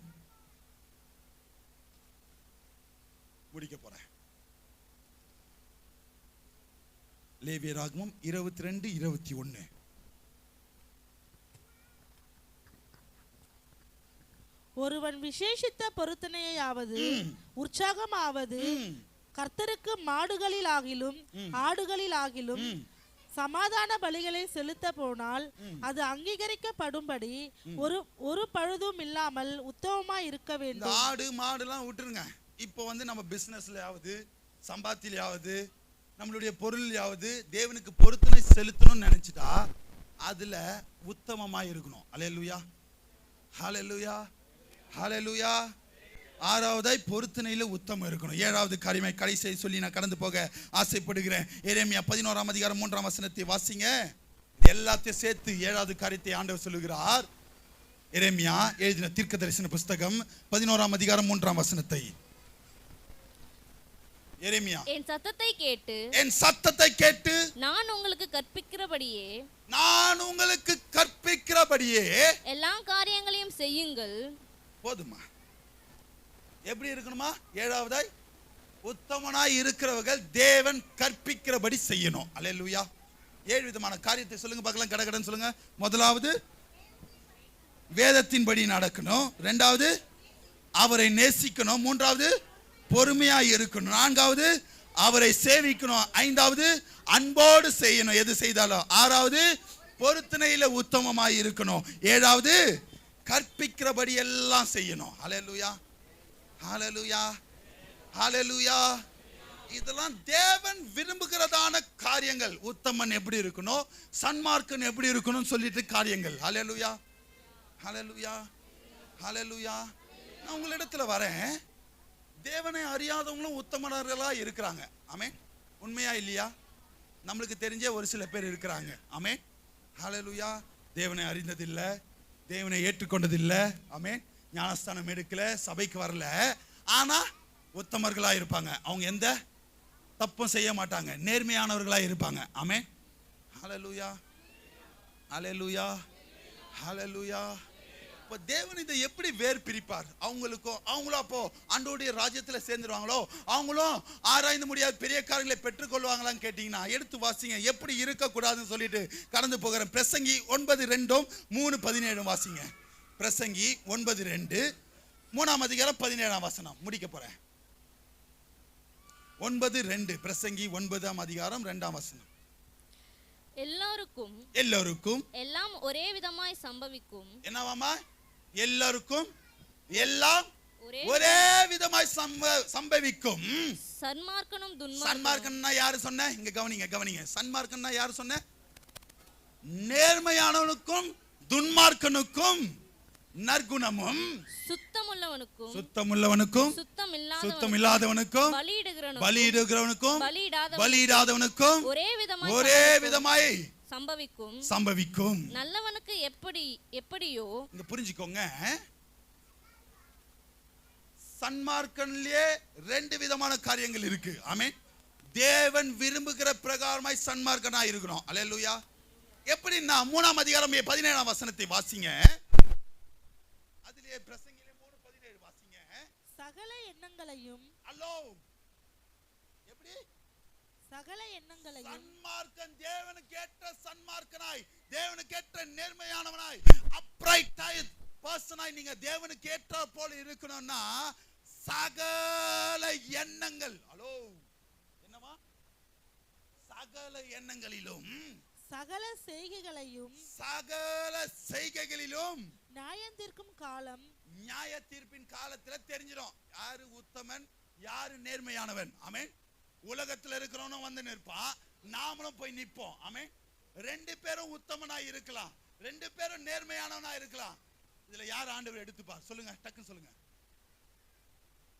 முடிக்க போறேன். லேவியராகமம் 22:21. ஒருவன் விசேஷித்த பொருத்தனையாவது உற்சாகமாவது கர்த்தருக்கு மாடுகளில் ஆகிலும் ஆடுகளில் ஆகிலும் சமாதான பலிகளை செலுத்த போனால் அது அங்கீகரிக்கப்படும்படி ஒரு பழுதும் இல்லாமல் உத்தமமா இருக்க வேண்டும். ஆடு மாடுலாம் விட்டுருங்க. இப்போ வந்து நம்ம பிசினஸ்லயாவது சம்பாத்திலையாவது நம்மளுடைய பொருளையாவது தேவனுக்கு பொருத்தனை செலுத்தணும்னு நினைச்சிட்டா அதுல உத்தமமா இருக்கணும். ஹல்லேலூயா, ஹல்லேலூயா, ஹல்லேலூயா. ஆறாவதாய் பொருத்தனையில உத்தமம் இருக்கணும். ஏழாவது காரியமாய் கடைசியை சொல்லி நான் கடந்து போக ஆசைப்படுகிறேன். எரேமியா 11ஆம் அதிகாரம் 3ஆம் வசனத்தை வாசிங்க. எல்லாத்தையும் சேர்த்து ஏழாவது காரியத்தை ஆண்டவர் சொல்லுகிறார். எரேமியா எழுதின தீர்க்க தரிசன புஸ்தகம் 11ஆம் அதிகாரம் 3ஆம் வசனத்தை. எரேமியா, என் சத்தத்தை கேட்டு நான் உங்களுக்கு கற்பிக்கிறபடியே எல்லா காரியங்களையும் செய்யுங்கள். போதுமா? எப்படி இருக்கணுமா? ஏழாவதாய் உத்தமனாய் இருக்கிறவர்கள் தேவன் கற்பிக்கிறபடி செய்யணும். அல்லேலூயா. 7 விதமான காரியத்தை சொல்லுங்க பார்க்கலாம், கடகடன்னு சொல்லுங்க. முதலாவது வேதத்தின்படி நடக்கணும். இரண்டாவது அவரை நேசிக்கணும். மூன்றாவது பொறுமையா இருக்கணும். நான்காவது அவரை சேவிக்கணும். 5வது அன்போடு செய்யணும் எது செய்தாலும். 6வது பொருத்தனையில உத்தமமாய் இருக்கணும். 7வது கற்பிக்கிறபடி எல்லாம் செய்யணும். ஹல்லேலூயா, ஹல்லேலூயா, ஹல்லேலூயா. இதெல்லாம் தேவன் விரும்புகிறதான காரியங்கள். உத்தமன் எப்படி இருக்கணும், சன்மார்க்கன் எப்படி இருக்கணும் சொல்லிட்டு காரியங்கள். ஹல்லேலூயா, ஹல்லேலூயா, ஹல்லேலூயா. நான் உங்களிடத்துல வரேன். தேவனை அறியாதவங்களும் உத்தமர்களா இருக்கிறாங்க. ஆமென். உண்மையா இல்லையா? நம்மளுக்கு தெரிஞ்ச ஒரு சில பேர் இருக்கிறாங்க. ஆமென், ஹல்லேலூயா. தேவனை அறிந்ததில்லை, தேவனை ஏற்றுக்கொண்டதில்லை. ஆமென். ஞானஸ்தானம் எடுக்கல, சபைக்கு வரல, ஆனா உத்தமர்களா இருப்பாங்க. அவங்க எந்த தப்பும் செய்ய மாட்டாங்க, நேர்மையானவர்களா இருப்பாங்க. ஆமென், ஹல்லேலூயா, ஹல்லேலூயா, ஹல்லேலூயா. இப்போ தேவன் இதை எப்படி வேர் பிரிப்பார்? அவங்களும் அப்போ ஆண்டவருடைய ராஜ்யத்துல சேர்ந்துருவாங்களோ? அவங்களும் ஆராய்ந்து முடியாத பெரிய காரியங்களை பெற்றுக்கொள்வாங்களான்னு கேட்டீங்கன்னா எடுத்து வாசிங்க. எப்படி இருக்கக்கூடாதுன்னு சொல்லிட்டு கடந்து போகிறேன். பிரசங்கி 9:2-3:17 வாசிங்க. பிரசங்கி 9:2 3ஆம் அதிகாரம் 17ஆம் வசனம் முடிக்க போறேன். 9:2 பிரசங்கி 9ஆம் அதிகாரம் 2ஆம் வசனம். எல்லாருக்கும் எல்லாம் ஒரே விதமாய் சம்பவிக்கும். என்னவாமா? எல்லாருக்கும் எல்லாம் ஒரே விதமாய் சம்பவிக்கும். சன்மார்க்கனும் துன்மார்க்கனும். சன்மார்க்கன்னா யாரு சொன்ன? இங்க கவனிங்க. சன்மார்க்கன்னா யாரு சொன்ன? நேர்மையானவனுக்கும் துன்மார்க்கனுக்கும் நற்குணமும் சுத்தமுள்ளவனுக்கும் சுத்தமில்லாதவனுக்கும் பலியிடுகிறவனுக்கும் பலியிடாதவனுக்கும் ஒரே விதமாய் சம்பவிக்கும். நல்லவனுக்கு எப்படியோ. இங்க புரிஞ்சுக்கோங்க, சன்மார்க்கன்லயே 2 விதமான காரியங்கள் இருக்கு. ஆமென். தேவன் விரும்புகிற பிரகாரமாய் சன்மார்க்கனா இருக்கணும். அல்லேலூயா. எப்படின்னா 3ஆம் அதிகாரம் 17ஆம் வசனத்தை வாசிங்க. அதிலே பிரசங்கிலே 3:17 வாசிங்க. சகல எண்ணங்களையும் எப்படி? சகல எண்ணங்களையும் சன்மார்க்கன் தேவனுக்கு ஏற்ற சன்மார்க்கனாய், தேவனுக்கு ஏற்ற நேர்மையானவனாய், அப்ரைட்டாய் பர்சனாய் நீங்க தேவனுக்கு ஏற்ற போல இருக்கணும்னா சகல எண்ணங்கள். என்னமா? சகல எண்ணங்களிலும் சகல செய்கைகளிலும் நியாய தீர்ப்பின் காலத்துல தெரிஞ்சிடும் யாரு உத்தமன் யாரு நேர்மையானவன். ஆமென். உலகத்துல இருக்கிறவனும் வந்து நிற்பான், நாமளும் போய் நிற்போம். ஆமென். 2 பேரும் உத்தமனாய் இருக்கலாம், 2 பேரும் நேர்மையானவனா இருக்கலாம். இதுல யார் ஆண்டவர் எடுத்துப்பார்? சொல்லுங்க, டக்குன்னு சொல்லுங்க.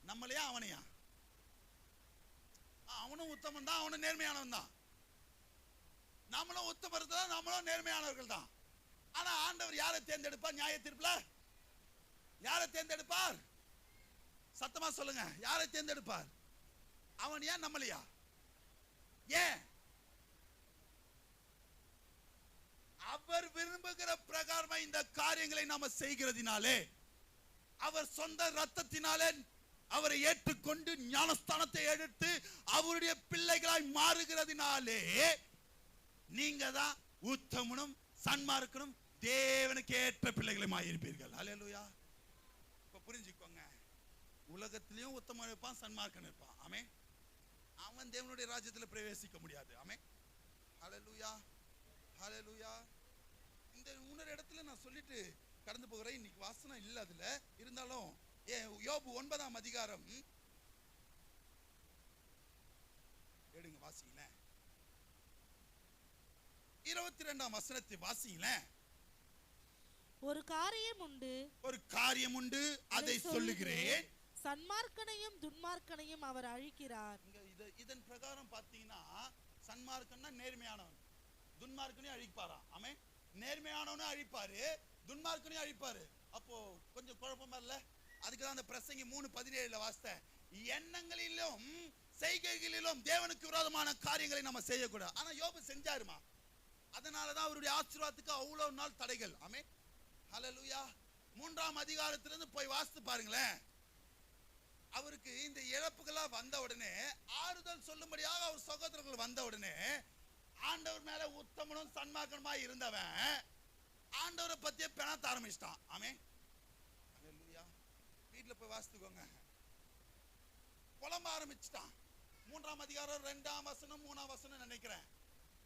நம்மளையா அவனையா? அவனும் உத்தமன் தான், அவனும் நேர்மையானவன் தான். நாமளும் உத்தமர் தான், நாமளும் நேர்மையானவர்கள் தான். ஆனா ஆண்டவர் யாரை தேர்ந்தெடுப்பார்? நியாய தீர்ப்புல யாரை தேர்ந்தெடுப்பார்? சத்தமா சொல்லுங்க, யாரை தேர்ந்தெடுப்பார்? அவனையா நம்மளையா? ஏன்? அவர் விரும்புகிற பிரகாரமா இந்த காரியங்களை நாம செய்கிறதினாலே, அவர் சொந்த ரத்தத்தினாலே அவரை ஏற்றுக்கொண்டு ஞானஸ்தானத்தை எடுத்து அவருடைய பிள்ளைகளாய் மாறுகிறதினாலே நீங்க தான் உத்தமனும் சன்மார்க்கனும் தேவனுக்கு ஏற்ற பிள்ளைகளுமாய் இருப்பீர்கள். அல்லேலூயா. இப்ப புரிஞ்சுக்கோங்க, உலகத்திலையும் உத்தமன் இருப்பான், சன்மார்க்கன் இருப்பான். ஆமென். அவன் தேவனுடைய ராஜ்யத்தில் பிரவேசிக்க முடியாது. ஆமென். ஹல்லேலூயா, ஹல்லேலூயா. இந்த இன்னொரு இடத்துல நான் சொல்லிட்டு கடந்து போகிறேன். இன்னைக்கு வாசனம் இல்ல அதுல இருந்தாலும் யோபு 9ஆம் அதிகாரம் எடுங்க, வாசிங்களேன். 22ஆம் வசனத்தை வாசிங்களேன். ஒரு காரியம் உண்டு அதை சொல்லுகிறேன், சன்மார்க்கனையும் துன்மார்க்கனையும் அவர் அழிக்கிறார். இதன் பிரகாரம் பாத்தீங்கன்னா சன்மார்க்கன்னா நேர்மையானவன், துன்மார்க்கனையும் அழிப்பாரா? ஆமென். நேர்மையானவனும் அழிப்பாரு, துன்மார்க்கனையும் அழிப்பாரு. அப்போ கொஞ்சம் குழப்பமா இல்ல? அதுக்குதான் அந்த பிரசங்கி 3:17 வாசித்தேன். எண்ணங்களிலும் செய்கைகளிலும் தேவனுக்கு விரோதமான காரியங்களை நம்ம செய்யக்கூடாது. ஆனா யோபு செஞ்சாருமா, அதனாலதான் அவருடைய ஆசீர்வாதத்துக்கு அவ்வளவு நாள் தடைகள். ஆமென். ஹல்லேலூயா. 3ஆம் அதிகாரத்திலிருந்து போய் வாசித்து பாருங்களேன். அவருக்கு இந்த இழப்புகள்லாம் வந்த உடனே ஆறுதல் சொல்லும்படியாக அவர் சகோதரர்கள் வந்த உடனே ஆண்டவர் மேல உத்தமனும் சன்மார்க்கனுமாய் இருந்தவன் ஆண்டவரை பத்தியே பெணாத்த ஆரம்பிச்சிட்டான். ஆமென். ஹல்லேலூயா. வீட்டுல போய் வாசித்துக்கோங்க. புலம்ப ஆரம்பிச்சிட்டான். 3ஆம் அதிகாரம் 2ஆம் வசனம் 3ஆம் வசனம் நினைக்கிறேன்.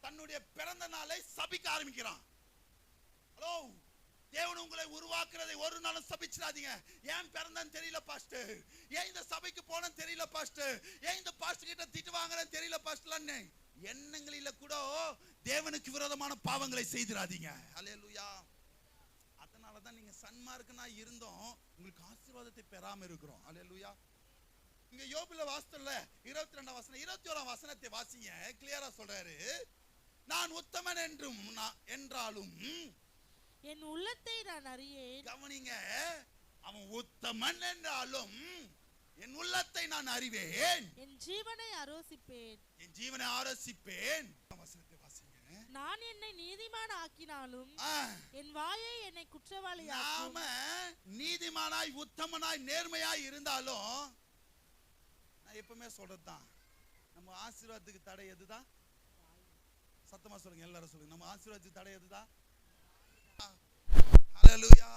தன்னுடைய பிறந்த நாளை சபிக்க ஆரம்பிக்கிறான். ஹலோ, தேவன் உங்களை உருவாக்குறதை ஒரு நாளும் சபிச்சிடாதீங்க. ஏன் பிறந்தன்னு தெரியல பாஸ்டர், ஏன் இந்த சபைக்கு போனேன்னு தெரியல பாஸ்டர், ஏன் இந்த பாஸ்டர் கிட்ட திட்டு வாங்குறேன்னு தெரியல பாஸ்டர்ன்னு எண்ணங்களில கூட தேவனுக்கு விரோதமான பாவங்களை செய்திடாதீங்க. அல்லேலூயா. அதனாலதான் நீங்க சன்மார்க்கனா இருந்தோம் உங்களுக்கு ஆசீர்வாதத்தை பெறாம இருக்கிறோம். அல்லேலூயா. இங்க யோபுல வாசித்தல 22ஆம் வசனம் 21ஆம் வசனத்தை வாசிங்க. கிளியரா சொல்றாரு, நான் உத்தமன் என்றாலும் என் உள்ளத்தை நான் அறியேன். கவனிங்க, அவன் உத்தமன் என்றாலும் என் உள்ளத்தை நான் அறிவேன், என் ஜீவனை ஆரோசிப்பேன். என் ஜீவனை ஆரோசிப்பேன். வசனத்தை வாசிங்க. நான் என்னை நீதிமான் ஆக்கினாலும் என் வாயை என்னை குற்றவாளி ஆக்கும். நாம நீதிமானாய் உத்தமனாய் நேர்மையாய் இருந்தாலும் நான் எப்பவுமே சொல்றதுதான், நம்ம ஆசீர்வாதத்துக்கு தடை எதுதான்? சத்தமா சொல்லுங்க, எல்லாரும் சொல்லுங்க. நம்ம ஆசீர்வாதத்துக்கு தடை எதுதான்? ஹல்லேலூயா.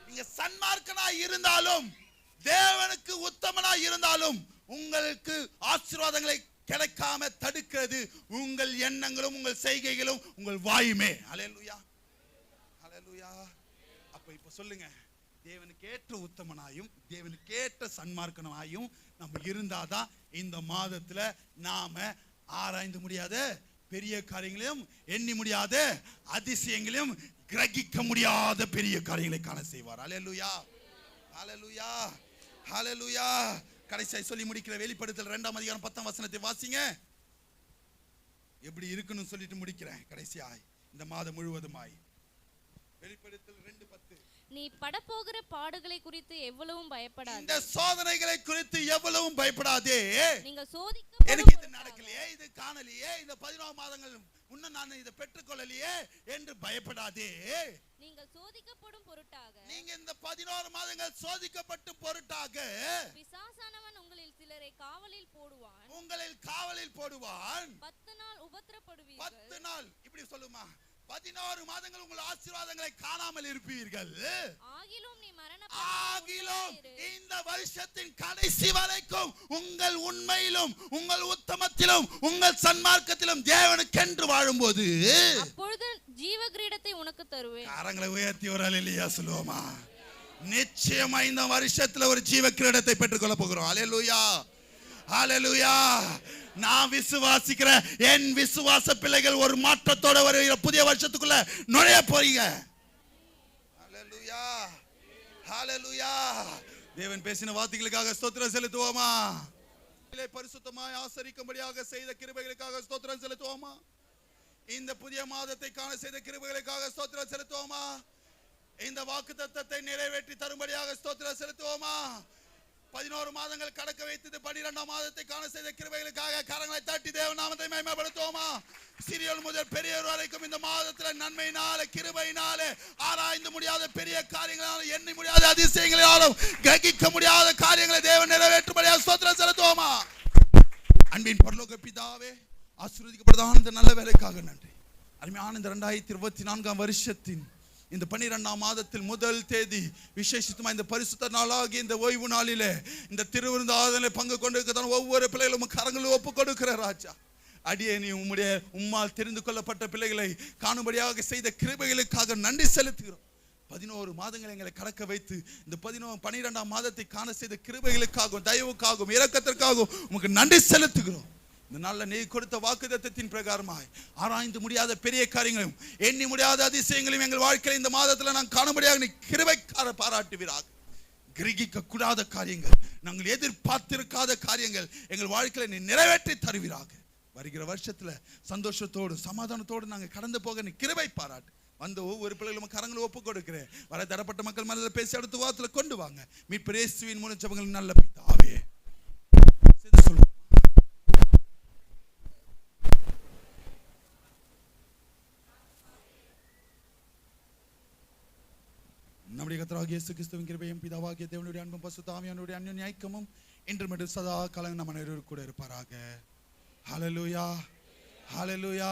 நீங்க சன்மார்க்கனாய் இருந்தாலும் தேவனுக்கு உத்தமனாய் இருந்தாலும் உங்களுக்கு ஆசீர்வாதங்களை கிடைக்காம தடுக்கிறது உங்கள் எண்ணங்களும் உங்கள் செய்கைகளும் உங்கள் வாயுமே. ஹல்லேலூயா, ஹல்லேலூயா. அப்ப இப்ப சொல்லுங்க, தேவனுக்கு ஏற்ற உத்தமனாயும் தேவனுக்கு ஏற்ற சன்மார்க்கனாயும் நம்ம இருந்தாதான் இந்த மாதத்துல நாம ஆராய்ந்து முடியாத பெரிய காரியங்களையும் எண்ணி முடியாத அதிசயங்களையும் கிரகிக்க முடியாத பெரிய காரியங்களை காண செய்வார். ஹல்லேலூயா, ஹல்லேலூயா, ஹல்லேலூயா. கடைசியாய் சொல்லி முடிக்கிற வெளிப்படுத்தல் 2ஆம் அதிகாரம் 10ஆம் வசனத்தை வாசிங்க. எப்படி இருக்குன்னு சொல்லிட்டு முடிக்கிறேன். கடைசியாய் இந்த மாதம் முழுவதுமாய் வெளிப்படுத்தல் 2:10. நீ படப்போகிற பாடுகளை குறித்து எவ்வளவும் பயப்படாதே. இந்த சோதனைகளை குறித்து எவ்வளவும் பயப்படாதே. நீங்கள் சோதிக்க எனக்கு இது நடக்கலையே, இது காணலையே, இந்த 14 மாதங்கள் இன்னும் நான் இதை பெற்றுக்கொள்ளலையே என்று பயப்படாதே. நீங்கள் சோதிக்கப்படும் பொருட்டாக, நீங்க இந்த 14 மாதங்கள் சோதிக்கப்பட்டு பொருட்டாக பிசாசானவன் உங்களில் சிலரை காவலில் போடுவான். உங்களில் காவலில் போடுவான். 10 நாள் உபத்திரப்படுவீர்கள். 10 நாள் இப்படி சொல்லுமா, 14 மாதங்கள் உங்கள் ஆசீர்வாதங்களை காணாமல் இருப்பீர்கள். ஆகிலும் நீ ஆகிலும் இந்த வருஷத்தின் கடைசி வரைக்கும் உங்கள் உண்மையிலும் உங்கள் உத்தமத்திலும் உங்கள் சன்மார்க்கத்திலும் தேவனுக்கென்று வாழும்போது அப்பொழுது ஜீவ கிரீடத்தை உனக்கு தருவேன். கரங்களை உயர்த்தி ஒரு அல்லேலூயா சொல்லுவோமா. நிச்சயமா இந்த வருஷத்துல ஒரு ஜீவ கிரீடத்தை பெற்றுக்கொள்ள போகிறோம். அல்லேலூயா, அல்லேலூயா. நான் விசுவாசிக்கிற என் விசுவாச பிள்ளைகள் ஒரு மாற்றத்தோட வருகிற புதிய வருஷத்துக்குள்ள நுழைய போறீங்க. ஹல்லேலூயா, ஹல்லேலூயா. தேவன் பேசின வார்த்தைகளுக்காக ஸ்தோத்திரம் செலுத்துவோமா. பரிசுத்தமாய் ஆசரிக்கும்படியாக செய்த கிருபைகளுக்காக ஸ்தோத்திரம் செலுத்துவோமா. இந்த புதிய மாதத்தை காண செய்த கிருபைகளுக்காக ஸ்தோத்திரம் செலுத்துவோமா. இந்த வாக்குத்தத்தத்தை நிறைவேற்றி தரும்படியாக ஸ்தோத்திரம் செலுத்துவோமா. 11 மாதங்கள் கடக்க வைத்தது 12ஆம் மாதத்தை காண செய்த கிருபைகளுக்காக கரங்களை தட்டி தேவ நாமத்தை மகிமைப்படுத்துவோமா. சிறியோர் முதல் பெரியவர் வரைக்கும் இந்த மாதத்துல நன்மையினால கிருபையினால ஆராய்ந்து முடியாத பெரிய காரியங்களாலும் எண்ணி முடியாத அதிசயங்களாலும் கிரகிக்க முடியாத காரியங்களை தேவன் நிறைவேற்றும்படியாக ஸ்தோத்திரம் செலுத்துவோமா. அன்பின் பரலோக பிதாவே, ஆசீர்வதிக்கப்பட்டதான இந்த நல்ல வேலைக்காக நன்றி. அருமையான இந்த 2024ஆம் வருஷத்தின் இந்த 12ஆம் மாதத்தில் முதல் தேதி விசேஷித்தமா இந்த பரிசுத்த நாளாகிய இந்த ஓய்வு நாளிலே இந்த திருவிருந்து ஆராதனையிலே பங்கு கொண்டிருக்கிறதான ஒவ்வொரு பிள்ளைகளும் கரங்களை ஒப்பு கொடுக்கிற ராஜா, அடியே நீ உம்முடைய உம்மால் தெரிந்து கொள்ளப்பட்ட பிள்ளைகளை காணும்படியாக செய்த கிருபைகளுக்காக நன்றி செலுத்துகிறோம். 11 மாதங்களை எங்களை கடக்க வைத்து இந்த 12ஆம் மாதத்தை காண செய்த கிருபைகளுக்காகவும் தயவுக்காகவும் இரக்கத்திற்காகவும் உமக்கு நன்றி செலுத்துகிறோம். இந்த நாள்ல நீ கொடுத்த வாக்குத்தத்தத்தின் பிரகாரமாய் ஆராய்ந்து முடியாத பெரிய காரியங்களையும் எண்ணி முடியாத அதிசயங்களையும் எங்கள் வாழ்க்கையில் இந்த மாதத்துல நாங்கள் காணும்படியாக நீ கிருபைக்கார பாராட்டுவீராக. கிரகிக்க கூடாத காரியங்கள், நாங்கள் எதிர்பார்த்திருக்காத காரியங்கள் எங்கள் வாழ்க்கையில நீ நிறைவேற்றி தருவீராக. வருகிற வருஷத்துல சந்தோஷத்தோடு சமாதானத்தோடு நாங்கள் கடந்து போக நீ கிருபை பாராட்டு. வந்த ஒவ்வொரு பிள்ளைகளும் கரங்களை ஒப்பு கொடுக்கிறேன். வர தரப்பட்ட மக்கள் மனதில் பேசி அடுத்த வாரத்தில் கொண்டு வாங்க. மீட்பர் இயேசுவின் மூலம் ஜெபங்கள் நல்ல பிதாவே. சொல்லுவோம். நம்முடைய கர்த்தராகிய இயேசு கிறிஸ்துவின் கிருபையும் பிதாவாகிய தேவனுடைய அன்பும் பரிசுத்த ஆவியானவருடைய அன்யோன்ய ஐக்கியமும் இன்றும் என்றும் சதா காலம் நம்ம அனைவரோடு கூட இருப்பாராக. ஹல்லேலூயா, ஹல்லேலூயா.